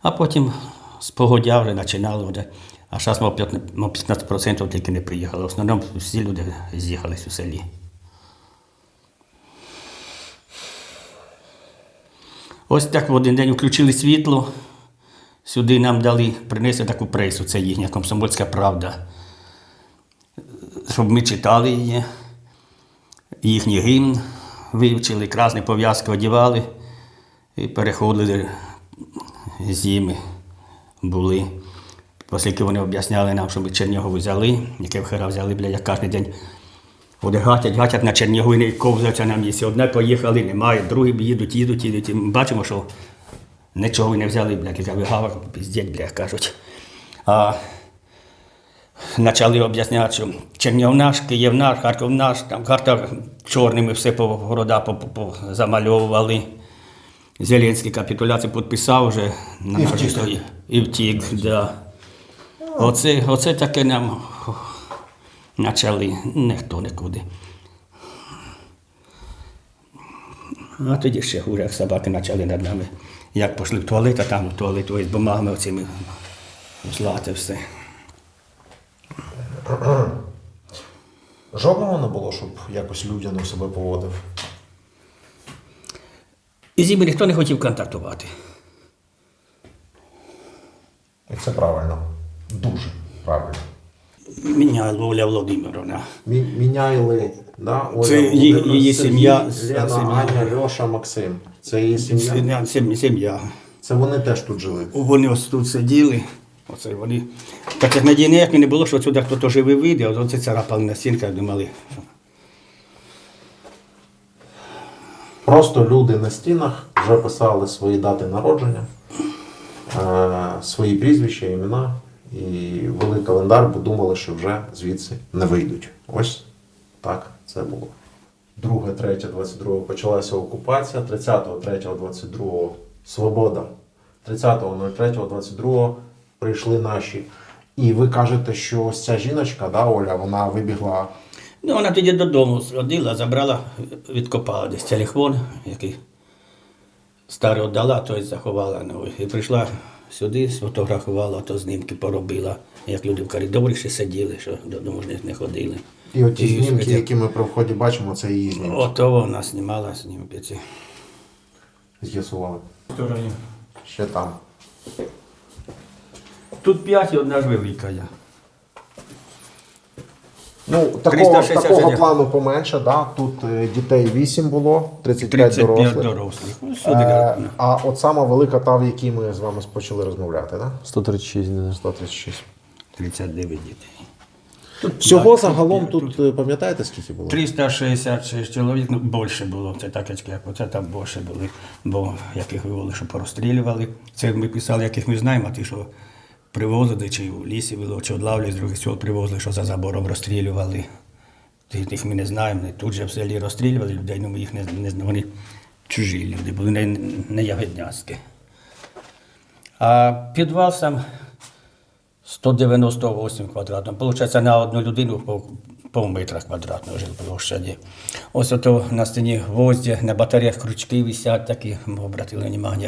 А потім з погодя вже починали. А зараз 15% тільки не приїхали. В основному всі люди з'їхались у селі. Ось так в один день включили світло. Сюди нам принесли таку пресу, це їхня «Комсомольська правда». Щоб ми читали її, їхній гімн вивчили, красні пов'язки одягали і переходили зими були. Оскільки вони об'ясняли нам, що ми Чернігов взяли, яке вхера взяли, як кожен день. Вони гатять на Чернігов і ковзаються на місці. Одне поїхали, немає, другі їдуть. І ми бачимо, що нічого ви не взяли, як вигава, піздіть, кажуть. А почали об'ясняти, що Чернігов наш, Київ наш, Харків наш, там карта чорними все по города замальовували. Зеленський капітуляцію підписав вже і втік. Да. Оце таке нам почали, ніхто нікуди. А тоді ще хуже, як собаки почали над нами. Як пішли в туалет, а там в туалету з бумагами оцими злати все. Жодного не було, щоб якось людяно себе поводив? І з ними ніхто не хотів контактувати. І це правильно. Дуже правильно. Міняйло Оля Володимировна. Міняйли, да? Оля, Це її сім'я. Лена, Аня, Льоша, Максим. Це її сім'я? Сім'я. Це вони теж тут жили? Вони ось тут сиділи. Оце вони. Так як надії ніяк не було, що сюди хтось живий вийде, оце царапали на стінках, думали. Просто люди на стінах вже писали свої дати народження, свої прізвища, імена і вели календар, бо думали, що вже звідси не вийдуть. Ось так це було. 2.3.22 почалася окупація, 30.3.22 свобода, 30.03.22 прийшли наші. І ви кажете, що ось ця жіночка, да, Оля, вона вибігла. Ну, вона тоді додому сходила, забрала, відкопала десь телефон, який старий віддала, той заховала новий. І прийшла сюди, сфотографувала, то знімки поробила, як люди в коридорі ще сиділи, що додому ж не ходили. І оті знімки, які ми при вході бачимо, це її знімки. Ото вона знімала знімки ці. З'ясували. Ще там. Тут 5 і одна ж велика я. Ну, такого плану поменше, да? Тут дітей 8 було, 35 дорослих. Ну, сюди, А от сама велика та, в якій ми з вами почали розмовляти, да? 136, не 136. 39 дітей. Всього загалом тут, пам'ятаєте, скільки було? 366 чоловік, ну, більше було, це так, як оце там більше були, бо яких вивели, що порозстрілювали. Це ми писали, яких ми знаємо, а ті, що привозили, чи в лісі було, чи одлавлі з других сел привозили, що за забором розстрілювали. Тих ми не знаємо, тут же в селі розстрілювали людей, але ми їх не знаємо, вони чужі люди, були не ягодняцькі. А підвал сам 198 квадратів. Получається, на одну людину пів метра квадратного жилплощаді. Ось ото на стіні гвозді, на батареях крючки висять такі, ми обратили увагу.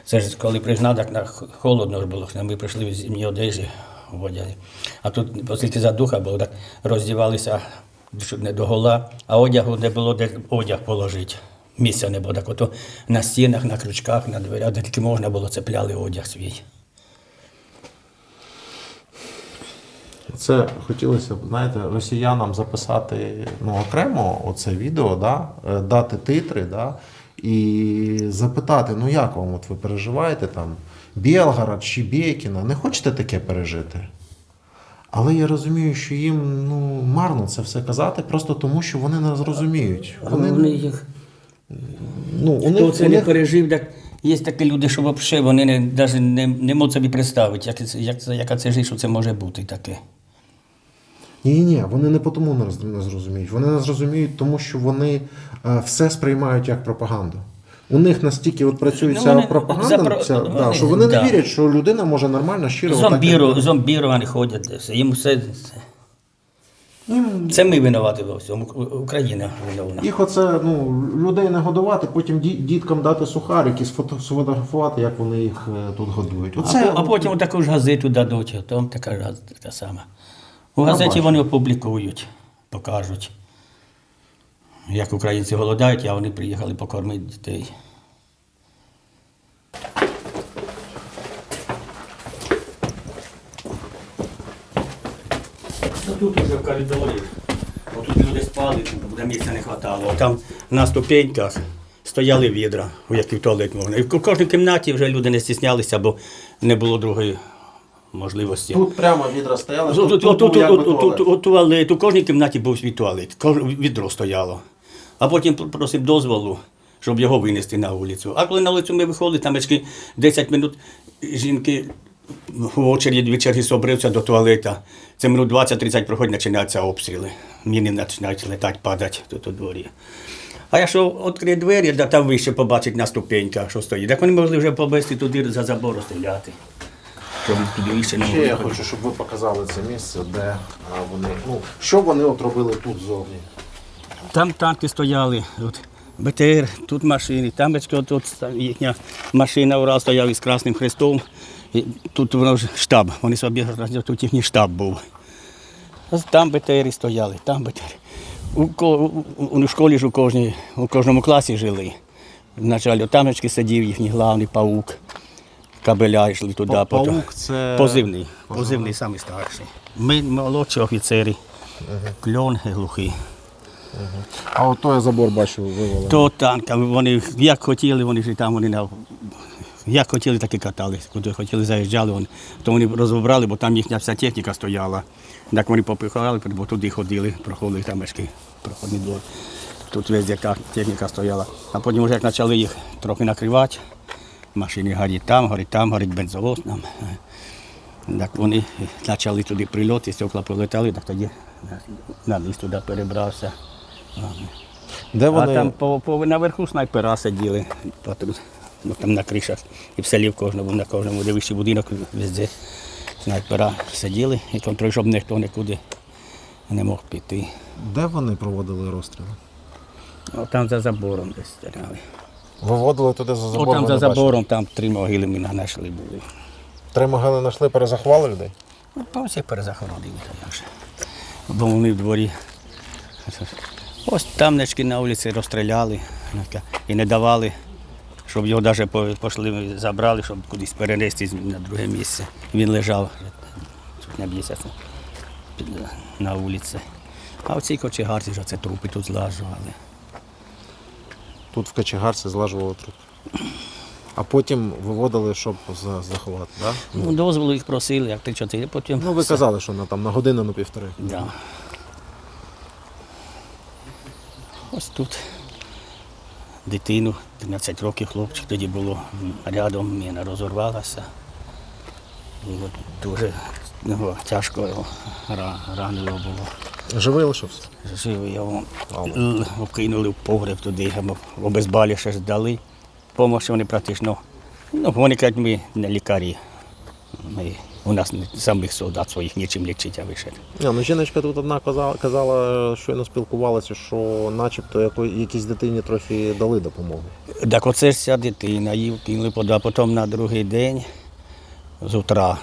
Це ж коли прийшла, так холодно ж було, ми прийшли в зимній одежі в одязі. А тут, оскільки задуха було, так роздівалися щоб не до гола, а одягу не було, де одяг положити. Місця не було. Так ото на стінах, на крючках, на дверях, де тільки можна було, цепляли одяг свій. Це хотілося б, знаєте, росіянам записати окремо оце відео, дати титри, і запитати, як вам, от ви переживаєте там Білгород чи Бєкіна, не хочете таке пережити? Але я розумію, що їм марно це все казати, просто тому, що вони не зрозуміють. Вони їх, у хто них, це не пережив, так є такі люди, що взагалі вони навіть не можуть собі представити, яка це життя, що це може бути таке. Ні, вони не тому не зрозуміють. Вони не зрозуміють, тому що вони все сприймають як пропаганду. У них настільки працює ця пропаганда, що вони не вірять, що людина може нормально, щиро... Зомбіровані ходять, все. Їм все... Це ми винуваті во всьому, Україна виновна. Їх людей не годувати, потім діткам дати сухарики, сфотографувати, як вони їх тут годують. А потім таку ж газету дадуть, там така сама. У газеті вони опублікують, покажуть, як українці голодають, а вони приїхали покормити дітей. Тут вже в коридорі, отут люди спали, де місця не вистачало. Там на ступеньках стояли відра, у які в туалет можна. І в кожній кімнаті вже люди не стіснялися, бо не було другої можливості. Тут прямо відра стояли, туалет, у кожній кімнаті був свій туалет, відро стояло. А потім просив дозволу, щоб його винести на вулицю. А коли на вулицю ми виходили, там 10 минут жінки в очереді від черги собрився до туалета. Це минут 20-30 проходить, починаються обстріли. Міни починають летати, падати тут у дворі. А якщо відкриє двері, там вище побачить на ступеньках, що стоїть. Так вони могли вже побести туди за забору стріляти. Ще я хочу, щоб ви показали це місце, де вони, що вони робили тут зовні. Там танки стояли, от БТР, тут машини, там тут їхня машина Урал стояв із Красним Хрестом. І тут воно ж штаб, вони собі, тут їхній штаб був. Там БТРи стояли, там БТРи. У школі ж у кожному класі жили. Вначалі там сидів їхній главний паук. Кабеля йшли туди. Паук це... Позивний самий старший. Ми молодші офіцери. Кльон глухий. А от той забор, бачу, вивели. То танка, вони як хотіли, вони ж там, як хотіли, так і катались. Куди хотіли, заїжджали, то вони розібрали, бо там їхня вся техніка стояла. Так вони попихали, бо туди ходили, проходили там проходний двор. Тут везде техніка стояла. А потім вже як почали їх трохи накривати, машини горять там, горить бензовоз нам. Так вони почали туди прильоти, стекла прилетали, так тоді надіс туди перебрався. Де вони... А там наверху снайпера сиділи, там на кришах. І в селі на кожному, де вищий будинок, везде снайпера сиділи і контроль, щоб ніхто нікуди не мог піти. Де вони проводили розстріли? Там за забором десь стріляли. Виводили туди за забором? Там за забором, там 3 могили ми знайшли були. 3 могили знайшли, перезаховали людей? По всіх перезахоронили. Бо вони в дворі. Ось тамнички на вулиці розстріляли і не давали, щоб його навіть пішли, забрали, щоб кудись перенести на друге місце. Він лежав на місяць на вулиці. А в цій кочегарці вже це трупи тут злажували. Тут в кочегарці злажували труп. А потім виводили, щоб заховати, так? Ну, дозволу їх просили, як 3-4, потім... Ну, ви казали, що на годину, на півтори. Да. Ось тут дитину, 13 років хлопчик, тоді було рядом, міна розірвалася. І от дуже тяжко його ранило було. Живий лишився? Живий його вкинули в погреб туди, обезболююче ж дали. Помощь вони практично, вони кажуть, ми не лікарі. У нас самих солдат своїх нічим лічити, а вище. Жіночка тут одна казала, щойно спілкувалася, що начебто якійсь дитині трохи дали допомогу. Так оце ж ця дитина, її вкинули туди, потім на другий день, з утра,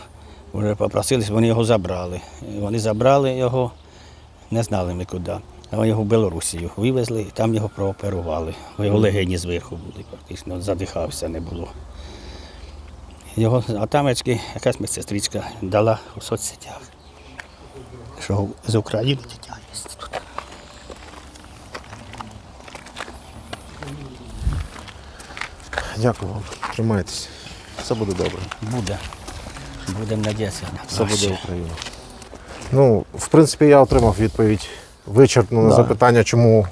вже попросились, вони його забрали. Вони забрали його, не знали ми куди. А його в Білорусію вивезли, і там його прооперували. Його легені зверху були, практично, задихався, не було. А там якась медсестричка дала у соцсетях. що з України дитя є тут. Дякую вам. Тримайтеся. Все буде добре. Буде. Будемо надіятися на Все краще. буде Україна. Ну, в принципі, я отримав відповідь вичерпну на Да. запитання, чому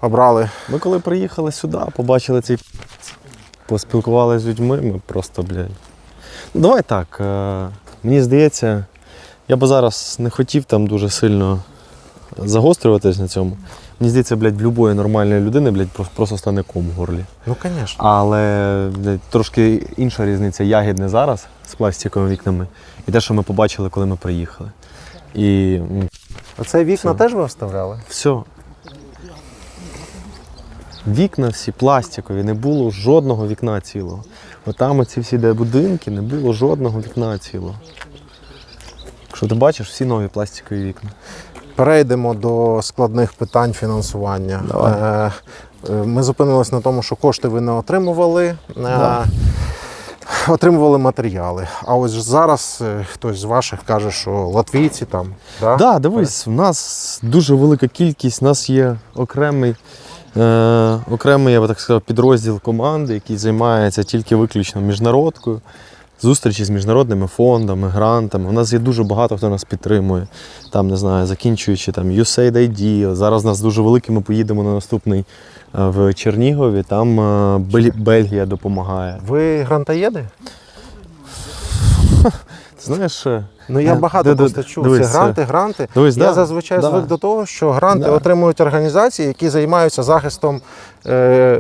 обрали. Ми коли приїхали сюди, побачили цей поспілкувалися з людьми, ми просто, блядь. Ну, давай так. Мені здається, я би зараз не хотів там дуже сильно загострюватись на цьому. Мені здається, блядь, в будь-якої нормальної людини, блядь, просто стане ком в горлі. Ну, звісно. Але блядь, трошки інша різниця ягідне зараз з пластиковими вікнами і те, що ми побачили, коли ми приїхали. І Оце вікна Все. теж ви вставляли? все. Вікна всі пластикові, не було жодного вікна цілого. Отам оці всі де будинки, не було жодного вікна цілого. Якщо ти бачиш, всі нові пластикові вікна. Перейдемо до складних питань фінансування. Давай. Ми зупинились на тому, що кошти ви не отримували, Да. отримували матеріали. А ось зараз хтось з ваших каже, що латвійці там. Да? Так, да, дивись, в нас дуже велика кількість, у нас є окремий, я би так сказав, підрозділ команди, який займається тільки виключно міжнародкою, зустрічі з міжнародними фондами, грантами. У нас є дуже багато, хто нас підтримує. Там, не знаю, закінчуючи там USAID. Зараз у нас дуже великий, ми поїдемо на наступний в Чернігові, там Бельгія допомагає. Ви грантоєди? Ти знаєш, Ну я багато просто чув. Це дивись, гранти. дивись, Я да, зазвичай да. звик до того, що гранти Да. отримують організації, які займаються захистом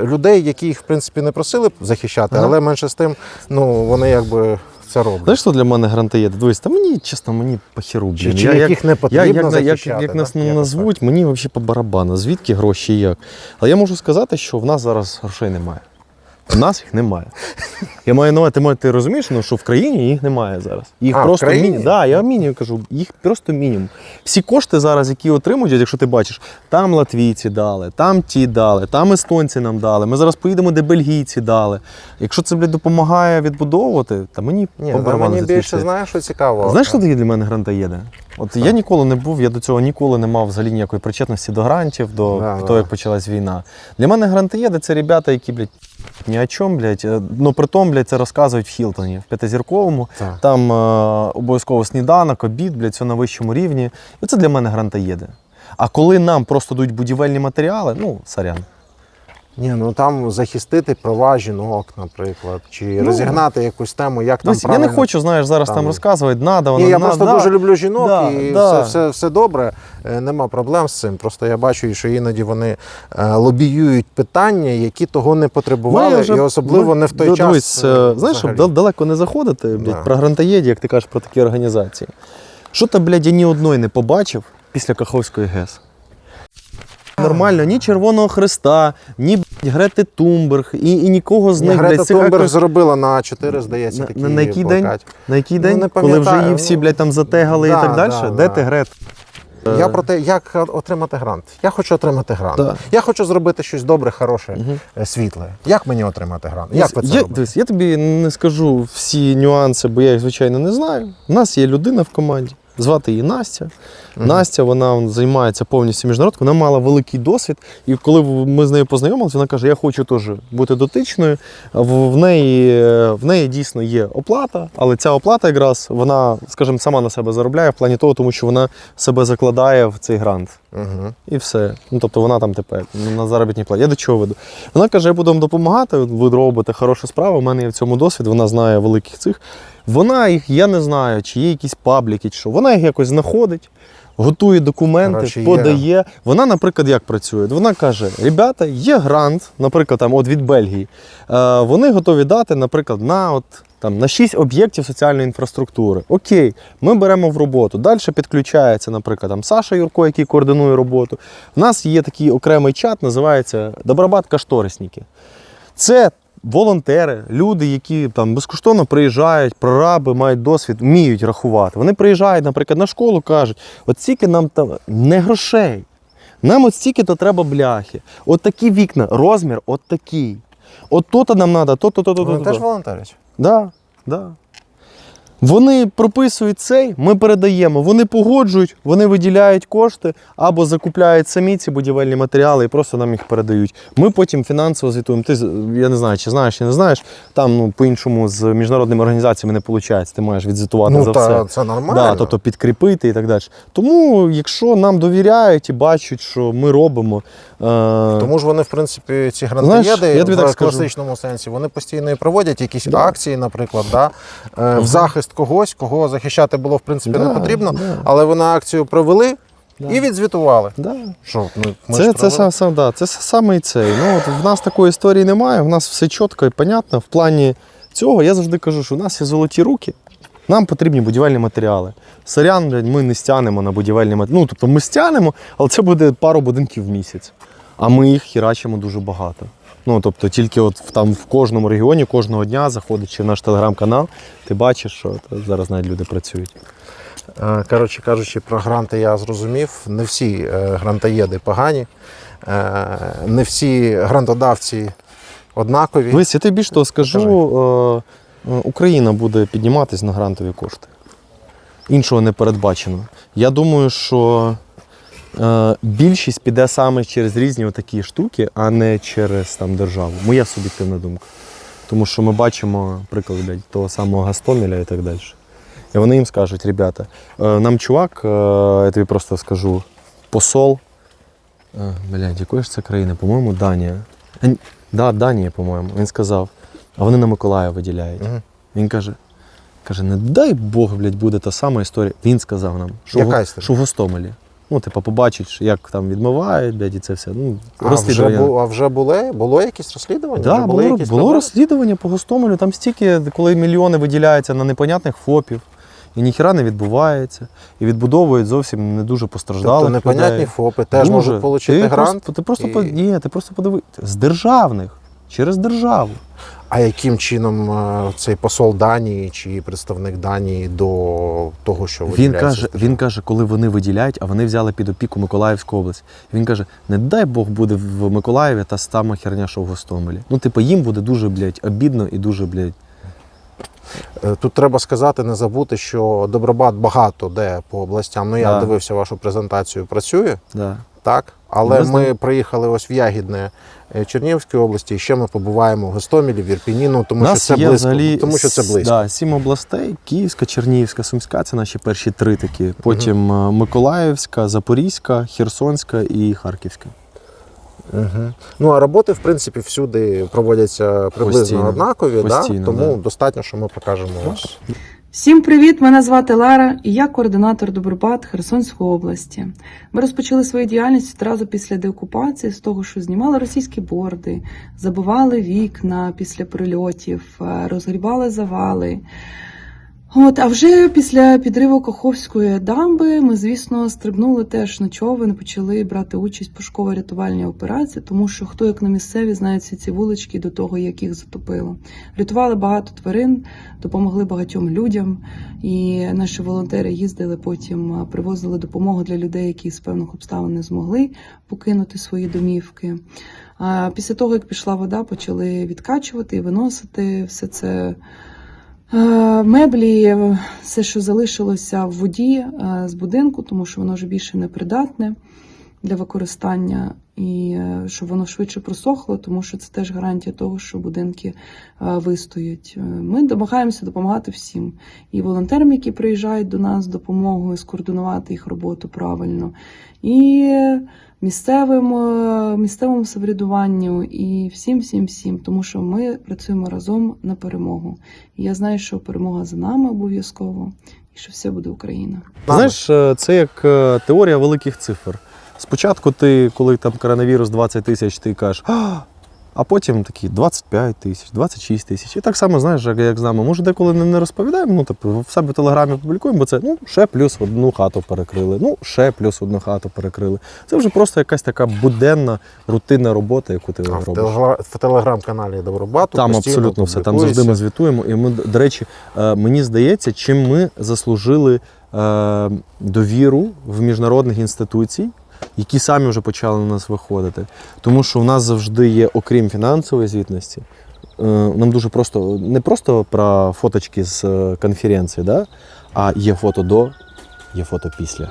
людей, які їх в принципі не просили б захищати, Ага. але менше з тим, ну вони якби це роблять. Знаєш, що для мене грантоєди? Дивись, та мені, чесно, мені похеру, блін. Чи яких не потрібно захищати, як да? нас не Якось назвуть, мені взагалі по барабану, звідки гроші і як. Але я можу сказати, що в нас зараз грошей немає. У нас їх немає. Я маю на увазі, ти розумієш, ну, що в країні їх немає зараз. Їх А, в просто країні? мінімум. Да, я мінімум кажу, їх просто мінімум. Всі кошти зараз, які отримують, якщо ти бачиш, там латвійці дали, там ті дали, там естонці нам дали. Ми зараз поїдемо, де бельгійці дали. Якщо це, блядь, допомагає відбудовувати, та мені Ні, по ну, барабану мені за ці більше всі. знаєш, що цікаво. Знаєш, що таке для мене грантоєди? От я ніколи не був, я до цього ніколи не мав взагалі ніякої причетності до грантів, до Да, того, да. як почалась війна. Для мене грантоєди це ребята, які, блядь, ні о чому, блядь, но при тому, блядь, це розказують в Хілтоні, в п'ятизірковому. Так. Там обов'язково сніданок, обід, блядь, все на вищому рівні. І це для мене грантоєди. А коли нам просто дають будівельні матеріали, ну, сорян. Ні, ну там захистити права жінок, наприклад, чи розігнати якусь тему, як там Дивись, я правильно. не хочу, знаєш, зараз там розказувати, надо, воно Ні, я надо, просто да. дуже люблю жінок Да, і да. все добре, нема проблем з цим. Просто я бачу, що іноді вони лобіюють питання, які того не потребували, і особливо не в той час. Дивись, знаєш, щоб взагалі. далеко не заходити, блядь, Да. про грантоєдів, як ти кажеш про такі організації. Що ти, блядь, я ні одної не побачив після Каховської ГЕС? Нормально, ні Червоного Хреста, ні блядь, Грети Тумберг, і нікого з них, Грета блядь, цих Тунберг акторів- зробила на 4, здається, такі на який день? плакати. На який Ну, день? не Коли вже пам'ятаю, її всі, ну, блядь, там затегали да, і так далі? да, Де да. ти, Грет? Я про те, як отримати грант. Я хочу отримати грант. Да. Я хочу зробити щось добре, хороше, світле. Як мені отримати грант? Як ви це робите? Дивись, я тобі не скажу всі нюанси, бо я їх, звичайно, не знаю. У нас є людина в команді, звати її Настя. Настя, вона займається повністю міжнародкою, вона мала великий досвід. І коли ми з нею познайомилися, вона каже, я хочу теж бути дотичною. В неї дійсно є оплата, але ця оплата якраз, вона, скажімо, сама на себе заробляє в плані того, тому що вона себе закладає в цей грант. Угу. І все. Ну, тобто вона там тепер на заробітній платі. Я до чого веду? Вона каже, я буду вам допомагати, ви робите хорошу справу, у мене є в цьому досвід, вона знає великих цих. Вона їх, я не знаю, чи є якісь пабліки, чи що. Вона їх якось знаходить, готує документи, Коротше, є. подає. Вона, наприклад, як працює? Вона каже, ребята, є грант, наприклад, там, от від Бельгії. Вони готові дати, наприклад, на 6 об'єктів соціальної інфраструктури. Окей, ми беремо в роботу. Далі підключається, наприклад, там Саша Юрко, який координує роботу. У нас є такий окремий чат, називається Добробат Кашторисники. Це волонтери, люди, які там безкоштовно приїжджають, прораби, мають досвід, вміють рахувати. Вони приїжджають, наприклад, на школу, кажуть, от стільки нам там не грошей. Нам от стільки-то треба бляхи. От такі вікна, розмір от такий. От то-то нам треба, то-то. Вони теж волонтерять? Да, да. Вони прописують цей, ми передаємо, вони погоджують, вони виділяють кошти або закупляють самі ці будівельні матеріали і просто нам їх передають. Ми потім фінансово звітуємо. Ти, я не знаю, чи знаєш, чи не знаєш, там по-іншому з міжнародними організаціями не виходить, ти маєш відзвітувати за все. Це нормально. Да, тобто підкріпити і так далі. Тому, якщо нам довіряють і бачать, що ми робимо. Тому ж вони, в принципі, ці Знаєш, грантоєди я тобі в так скажу. класичному сенсі, вони постійно і проводять якісь акції, наприклад, в захист когось, кого захищати було, в принципі, не потрібно, але вони акцію провели і відзвітували. Да. Що, ми ж Це саме і цей. Ну, от в нас такої історії немає, в нас все чітко і понятно. В плані цього я завжди кажу, що у нас є золоті руки, нам потрібні будівельні матеріали. Сорян, блядь, ми не стягнемо на будівельні матеріали. Ну, тобто ми стягнемо, але це буде пару будинків в місяць. А ми їх хірачимо дуже багато. Ну, тобто тільки от там в кожному регіоні, кожного дня, заходячи в наш телеграм-канал, ти бачиш, що зараз навіть люди працюють. Коротше кажучи, про гранти я зрозумів. Не всі грантоєди погані, не всі грантодавці однакові. Вись, я тобі більш того скажу, Україна буде підніматись на грантові кошти. Іншого не передбачено. Я думаю, що більшість піде саме через різні такі штуки, а не через там, державу. Моя суб'єктивна думка. Тому що ми бачимо приклад того самого Гастомеля і так далі. І вони їм скажуть, ребята, нам чувак, я тобі просто скажу, посол, якої ж це країни? По-моєму, Данія. Данія, по-моєму. Він сказав, а вони на Миколая виділяють. Він каже, не дай Бог, буде та сама історія. Він сказав нам, що в Гостомелі. Ну, побачить, як там відмивають, і це все. Ну, а вже було якісь розслідування? Так, було розслідування по Гостомелю. Там стільки, коли мільйони виділяються на непонятних ФОПів, і ніхіра не відбувається, і відбудовують зовсім не дуже постраждалих людей. Тобто непонятні ФОПи теж можуть отримати грант? Ти просто подиви. З державних, через державу. А яким чином цей посол Данії чи представник Данії до того, що виділяється? Він каже, коли вони виділяють, а вони взяли під опіку Миколаївську область. Він каже, не дай Бог буде в Миколаєві та сама херня, що в Гостомелі. Ну, їм буде дуже, обідно і дуже, Тут треба сказати, не забути, що Добробат багато де по областям. Ну, я дивився вашу презентацію, працює. Да. Так? Але ми приїхали ось в Ягідне Чернігівської області, і ще ми побуваємо в Гостомелі, в Ірпіні, тому що це близько. Да, 7 областей, Київська, Чернігівська, Сумська, це наші перші 3 такі. Потім Миколаївська, Запорізька, Херсонська і Харківська. Ну, а роботи, в принципі, всюди проводяться приблизно однакові, тому достатньо, що ми покажемо вас. Всім привіт! Мене звати Лара і я координатор Добробат Херсонської області. Ми розпочали свою діяльність одразу після деокупації, з того, що знімали російські борди, забивали вікна після прильотів, розгрібали завали. А вже після підриву Каховської дамби ми, звісно, стрибнули теж на човен і почали брати участь в пошуково-рятувальній операції, тому що хто, як на місцеві, знає всі ці вулички до того, як їх затопило. Рятували багато тварин, допомогли багатьом людям, і наші волонтери їздили, потім привозили допомогу для людей, які з певних обставин не змогли покинути свої домівки. А після того, як пішла вода, почали відкачувати і виносити все це. Меблі, все, що залишилося в воді з будинку, тому що воно вже більше не придатне для використання, і щоб воно швидше просохло, тому що це теж гарантія того, що будинки вистоять. Ми намагаємося допомагати всім. І волонтерам, які приїжджають до нас з допомогою, скоординувати їх роботу правильно, і місцевому самоврядуванню, і всім, тому що ми працюємо разом на перемогу. І я знаю, що перемога за нами обов'язково, і що все буде Україна. Знаєш, це як теорія великих цифр. Спочатку ти, коли там коронавірус 20 тисяч, ти кажеш, а потім такі 25 тисяч, 26 тисяч. І так само, знаєш, як з нами. Може, деколи не розповідаємо, в себе в Телеграмі публікуємо, бо це, ще плюс одну хату перекрили, ще плюс одну хату перекрили. Це вже просто якась така буденна, рутинна робота, яку ти робиш. В Телеграм-каналі Добробату там абсолютно все, там завжди ми звітуємо. І ми, до речі, мені здається, чим ми заслужили довіру в міжнародних інституцій, які самі вже почали на нас виходити. Тому що в нас завжди є, окрім фінансової звітності, нам дуже просто, не просто про фоточки з конференції, да? А є фото до, є фото після.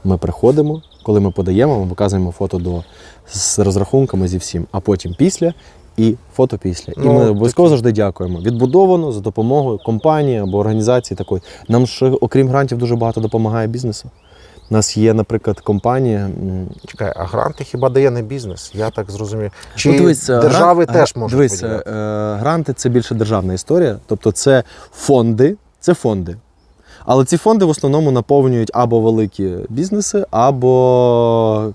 Ми приходимо, коли ми подаємо, ми показуємо фото до з розрахунками зі всім, а потім після і фото після. І ми обов'язково завжди дякуємо. Відбудовано за допомогою компанії або організації такої. Нам ж, окрім грантів, дуже багато допомагає бізнесу. У нас є, наприклад, компанія. Чекай, а гранти хіба дає не бізнес? Я так зрозумів. Чи Ну, дивись, держави теж можуть дивись, поділяти? гранти – це більше державна історія. Тобто це фонди. Але ці фонди в основному наповнюють або великі бізнеси, або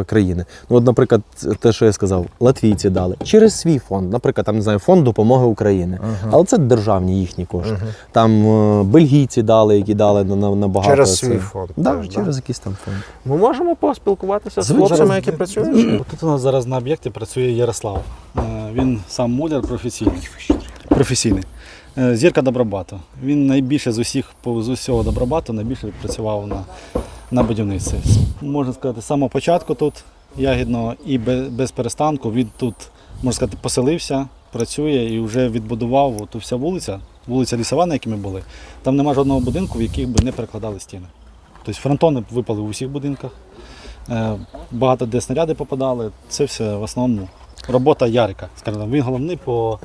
країни. Ну, от, наприклад, те, що я сказав, латвійці дали через свій фонд. Наприклад, там, не знаю, фонд допомоги України. Але це державні їхні кошти. Там бельгійці дали, які дали на багато. Через свій фонд. Да, теж, через якийсь там фонд. Ми можемо поспілкуватися з Звичайно. хлопцями, які працюють? Тут у нас зараз на об'єкті працює Ярослав. Він сам муляр професійний. Зірка Добробату. Він найбільше з усього Добробату найбільше працював на будівництві. Можна сказати, з самого початку тут ягідного і без перестанку він тут, можна сказати, поселився, працює і вже відбудував ту вся вулиця Лісова, на якій ми були. Там немає жодного будинку, в яких би не перекладали стіни. Тобто фронтони випали в усіх будинках, багато де снаряди попадали. Це все в основному робота Ярика. Скажімо, він головний по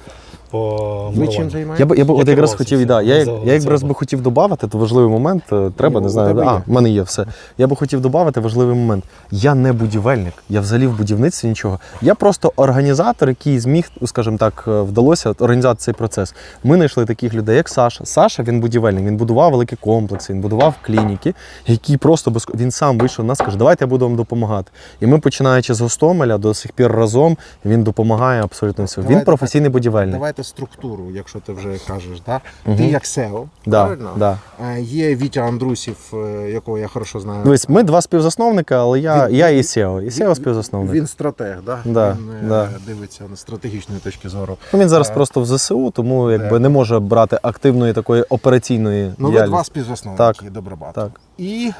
Ви чим займаєтесь? Я б от якраз керувався хотів, всім. да, я За якраз цього. би хотів додати, то важливий момент, треба, Ну, не у знаю, тебе є. в мене є все. Я би хотів додати важливий момент. Я не будівельник, я взагалі в будівництві нічого. Я просто організатор, який зміг, скажімо так, вдалося організувати цей процес. Ми знайшли таких людей, як Саша. Саша, він будівельник, він будував великі комплекси, він будував клініки, які просто він сам вийшов до нас, каже, давайте я буду вам допомагати. І ми, починаючи з Гостомеля, до сих пір разом, він допомагає абсолютно все. Він Давайте професійний будівельник. Давайте структуру, якщо ти вже кажеш. Да? Ти як SEO, Да, правильно? да. Є Вітя Андрусів, якого я хорошо знаю. Дивись, ми два співзасновника, але я і SEO. І SEO співзасновник. Він стратег, да? Да, Він да. дивиться з стратегічної точки зору. Ну, він зараз просто в ЗСУ, тому якби не може брати активної такої операційної Ну, ви діяльності. два співзасновники Так, Добробату. так. І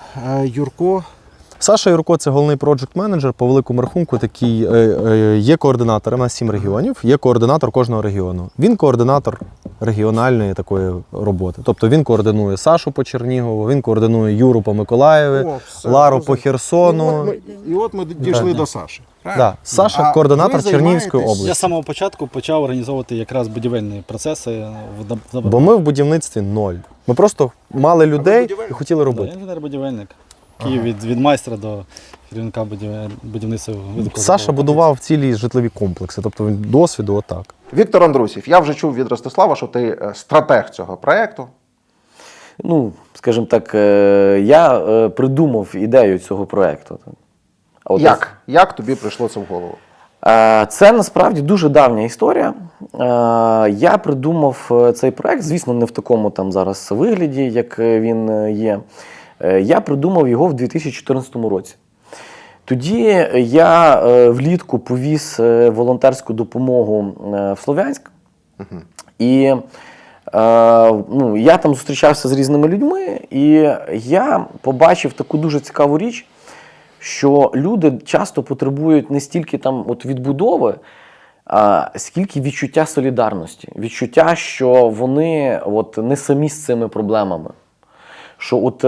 Юрко. Саша Юрко – це головний проджект-менеджер, по великому рахунку такий, є координатором, у нас 7 регіонів, є координатор кожного регіону. Він координатор регіональної такої роботи. Тобто він координує Сашу по Чернігову, він координує Юру по Миколаєві, О, все, Лару розумію. по Херсону. І от ми дійшли до Саші. правильно? Да. Саша А координатор ви Чернігівської займаєтесь- області. Я з самого початку почав організовувати якраз будівельні процеси в Добробаті. Бо ми в будівництві ноль. Ми просто мали людей будівельник? і хотіли Да, робити. я інженер-будівельник. Київ від майстра до керівника будівництва. Саша будував цілі житлові комплекси, тобто він досвіду отак. Віктор Андрусів, я вже чув від Ростислава, що ти стратег цього проєкту. Ну, скажімо так, я придумав ідею цього проєкту. А от Як тобі прийшло це в голову? Це насправді дуже давня історія. Я придумав цей проєкт, звісно, не в такому там зараз вигляді, як він є. Я придумав його в 2014 році. Тоді я влітку повіз волонтерську допомогу в Слов'янськ. І я там зустрічався з різними людьми, і я побачив таку дуже цікаву річ, що люди часто потребують не стільки там от відбудови, скільки відчуття солідарності. Відчуття, що вони от не самі з цими проблемами. Що от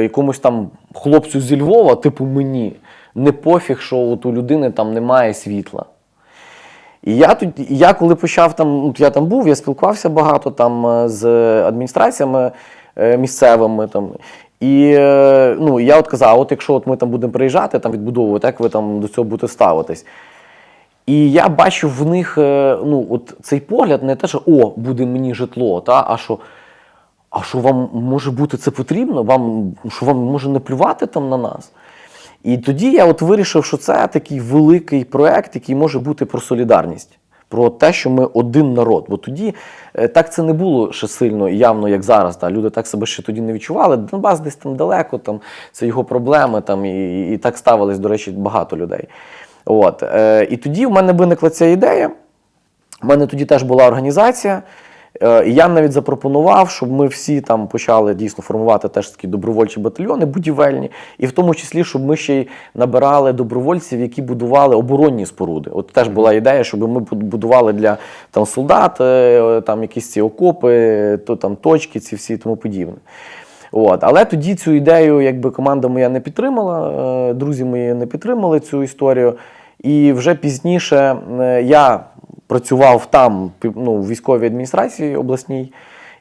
якомусь там хлопцю зі Львова, типу мені, не пофіг, що от у людини там немає світла. І я коли почав там, я там був, я спілкувався багато там з адміністраціями місцевими там. І я от казав, от якщо от ми там будемо приїжджати, там відбудовувати, як ви там до цього будете ставитись. І я бачу в них от цей погляд не те, що «о, буде мені житло», а що вам може бути це потрібно, що вам може не плювати там на нас. І тоді я от вирішив, що це такий великий проєкт, який може бути про солідарність, про те, що ми один народ. Бо тоді так це не було ще сильно явно, як зараз. Люди так себе ще тоді не відчували. Донбас десь там далеко, там, це його проблеми, там, і так ставились, до речі, багато людей. От. І тоді в мене виникла ця ідея. У мене тоді теж була організація, І я навіть запропонував, щоб ми всі там почали дійсно формувати теж такі добровольчі батальйони будівельні, і в тому числі, щоб ми ще й набирали добровольців, які будували оборонні споруди. От теж була ідея, щоб ми будували для там солдат, там якісь ці окопи, то там точки, ці всі і тому подібне. От. Але тоді цю ідею якби команда моя не підтримала, друзі мої не підтримали цю історію. І вже пізніше я працював там, ну, в військовій адміністрації обласній,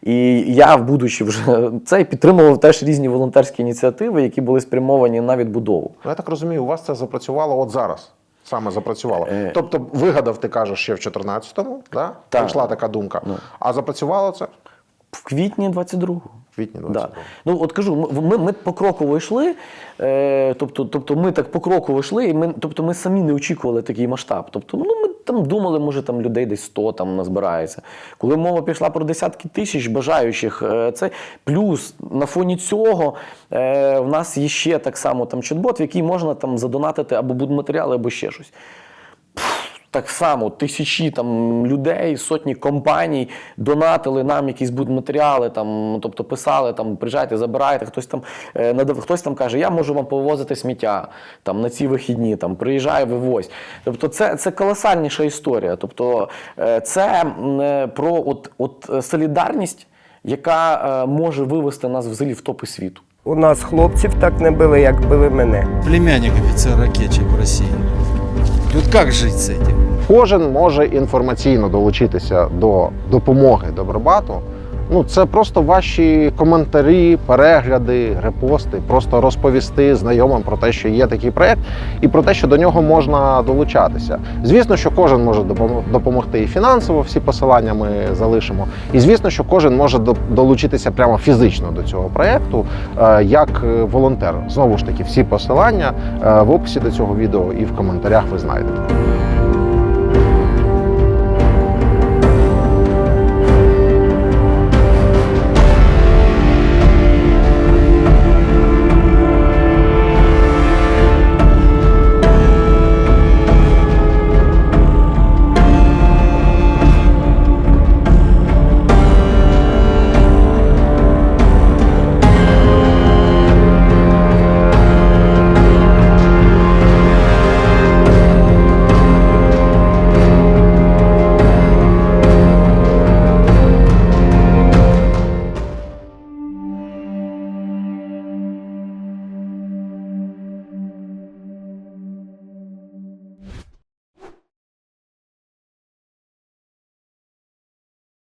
і я, будучи вже це, підтримував теж різні волонтерські ініціативи, які були спрямовані на відбудову. Ну, я так розумію, у вас це запрацювало от зараз. Саме запрацювало. Тобто вигадав, ти кажеш, ще в 14-му, да? Так. Прийшла така думка. А запрацювало це? В квітні 22-го. В квітні 22-го. Да. Ну, от кажу, ми покроково йшли, тобто ми так покроково йшли, і ми самі не очікували такий масштаб. Тобто, ну, ми там думали, може там людей десь 100 там назбирається. Коли мова пішла про десятки тисяч бажаючих, це плюс на фоні цього в нас є ще так само там чат-бот, в який можна там задонатити або будматеріали, або ще щось. Так само тисячі там людей, сотні компаній донатили нам якісь будматеріали, там, тобто писали, там, приїжджайте, забирайте, хтось там каже, я можу вам повозити сміття там, на ці вихідні, там, приїжджай, вивозь. Тобто це колосальніша історія. Тобто це про солідарність, яка може вивести нас взагалі в топи світу. У нас хлопців так не били, як били мене. Племянник офицера-ракетчик в России. Вот как жить с этим? Кожен може інформаційно долучитися до допомоги Добробату. Ну, це просто ваші коментарі, перегляди, репости, просто розповісти знайомим про те, що є такий проєкт, і про те, що до нього можна долучатися. Звісно, що кожен може допомогти і фінансово, всі посилання ми залишимо. І звісно, що кожен може долучитися прямо фізично до цього проєкту, як волонтер. Знову ж таки, всі посилання в описі до цього відео і в коментарях ви знайдете.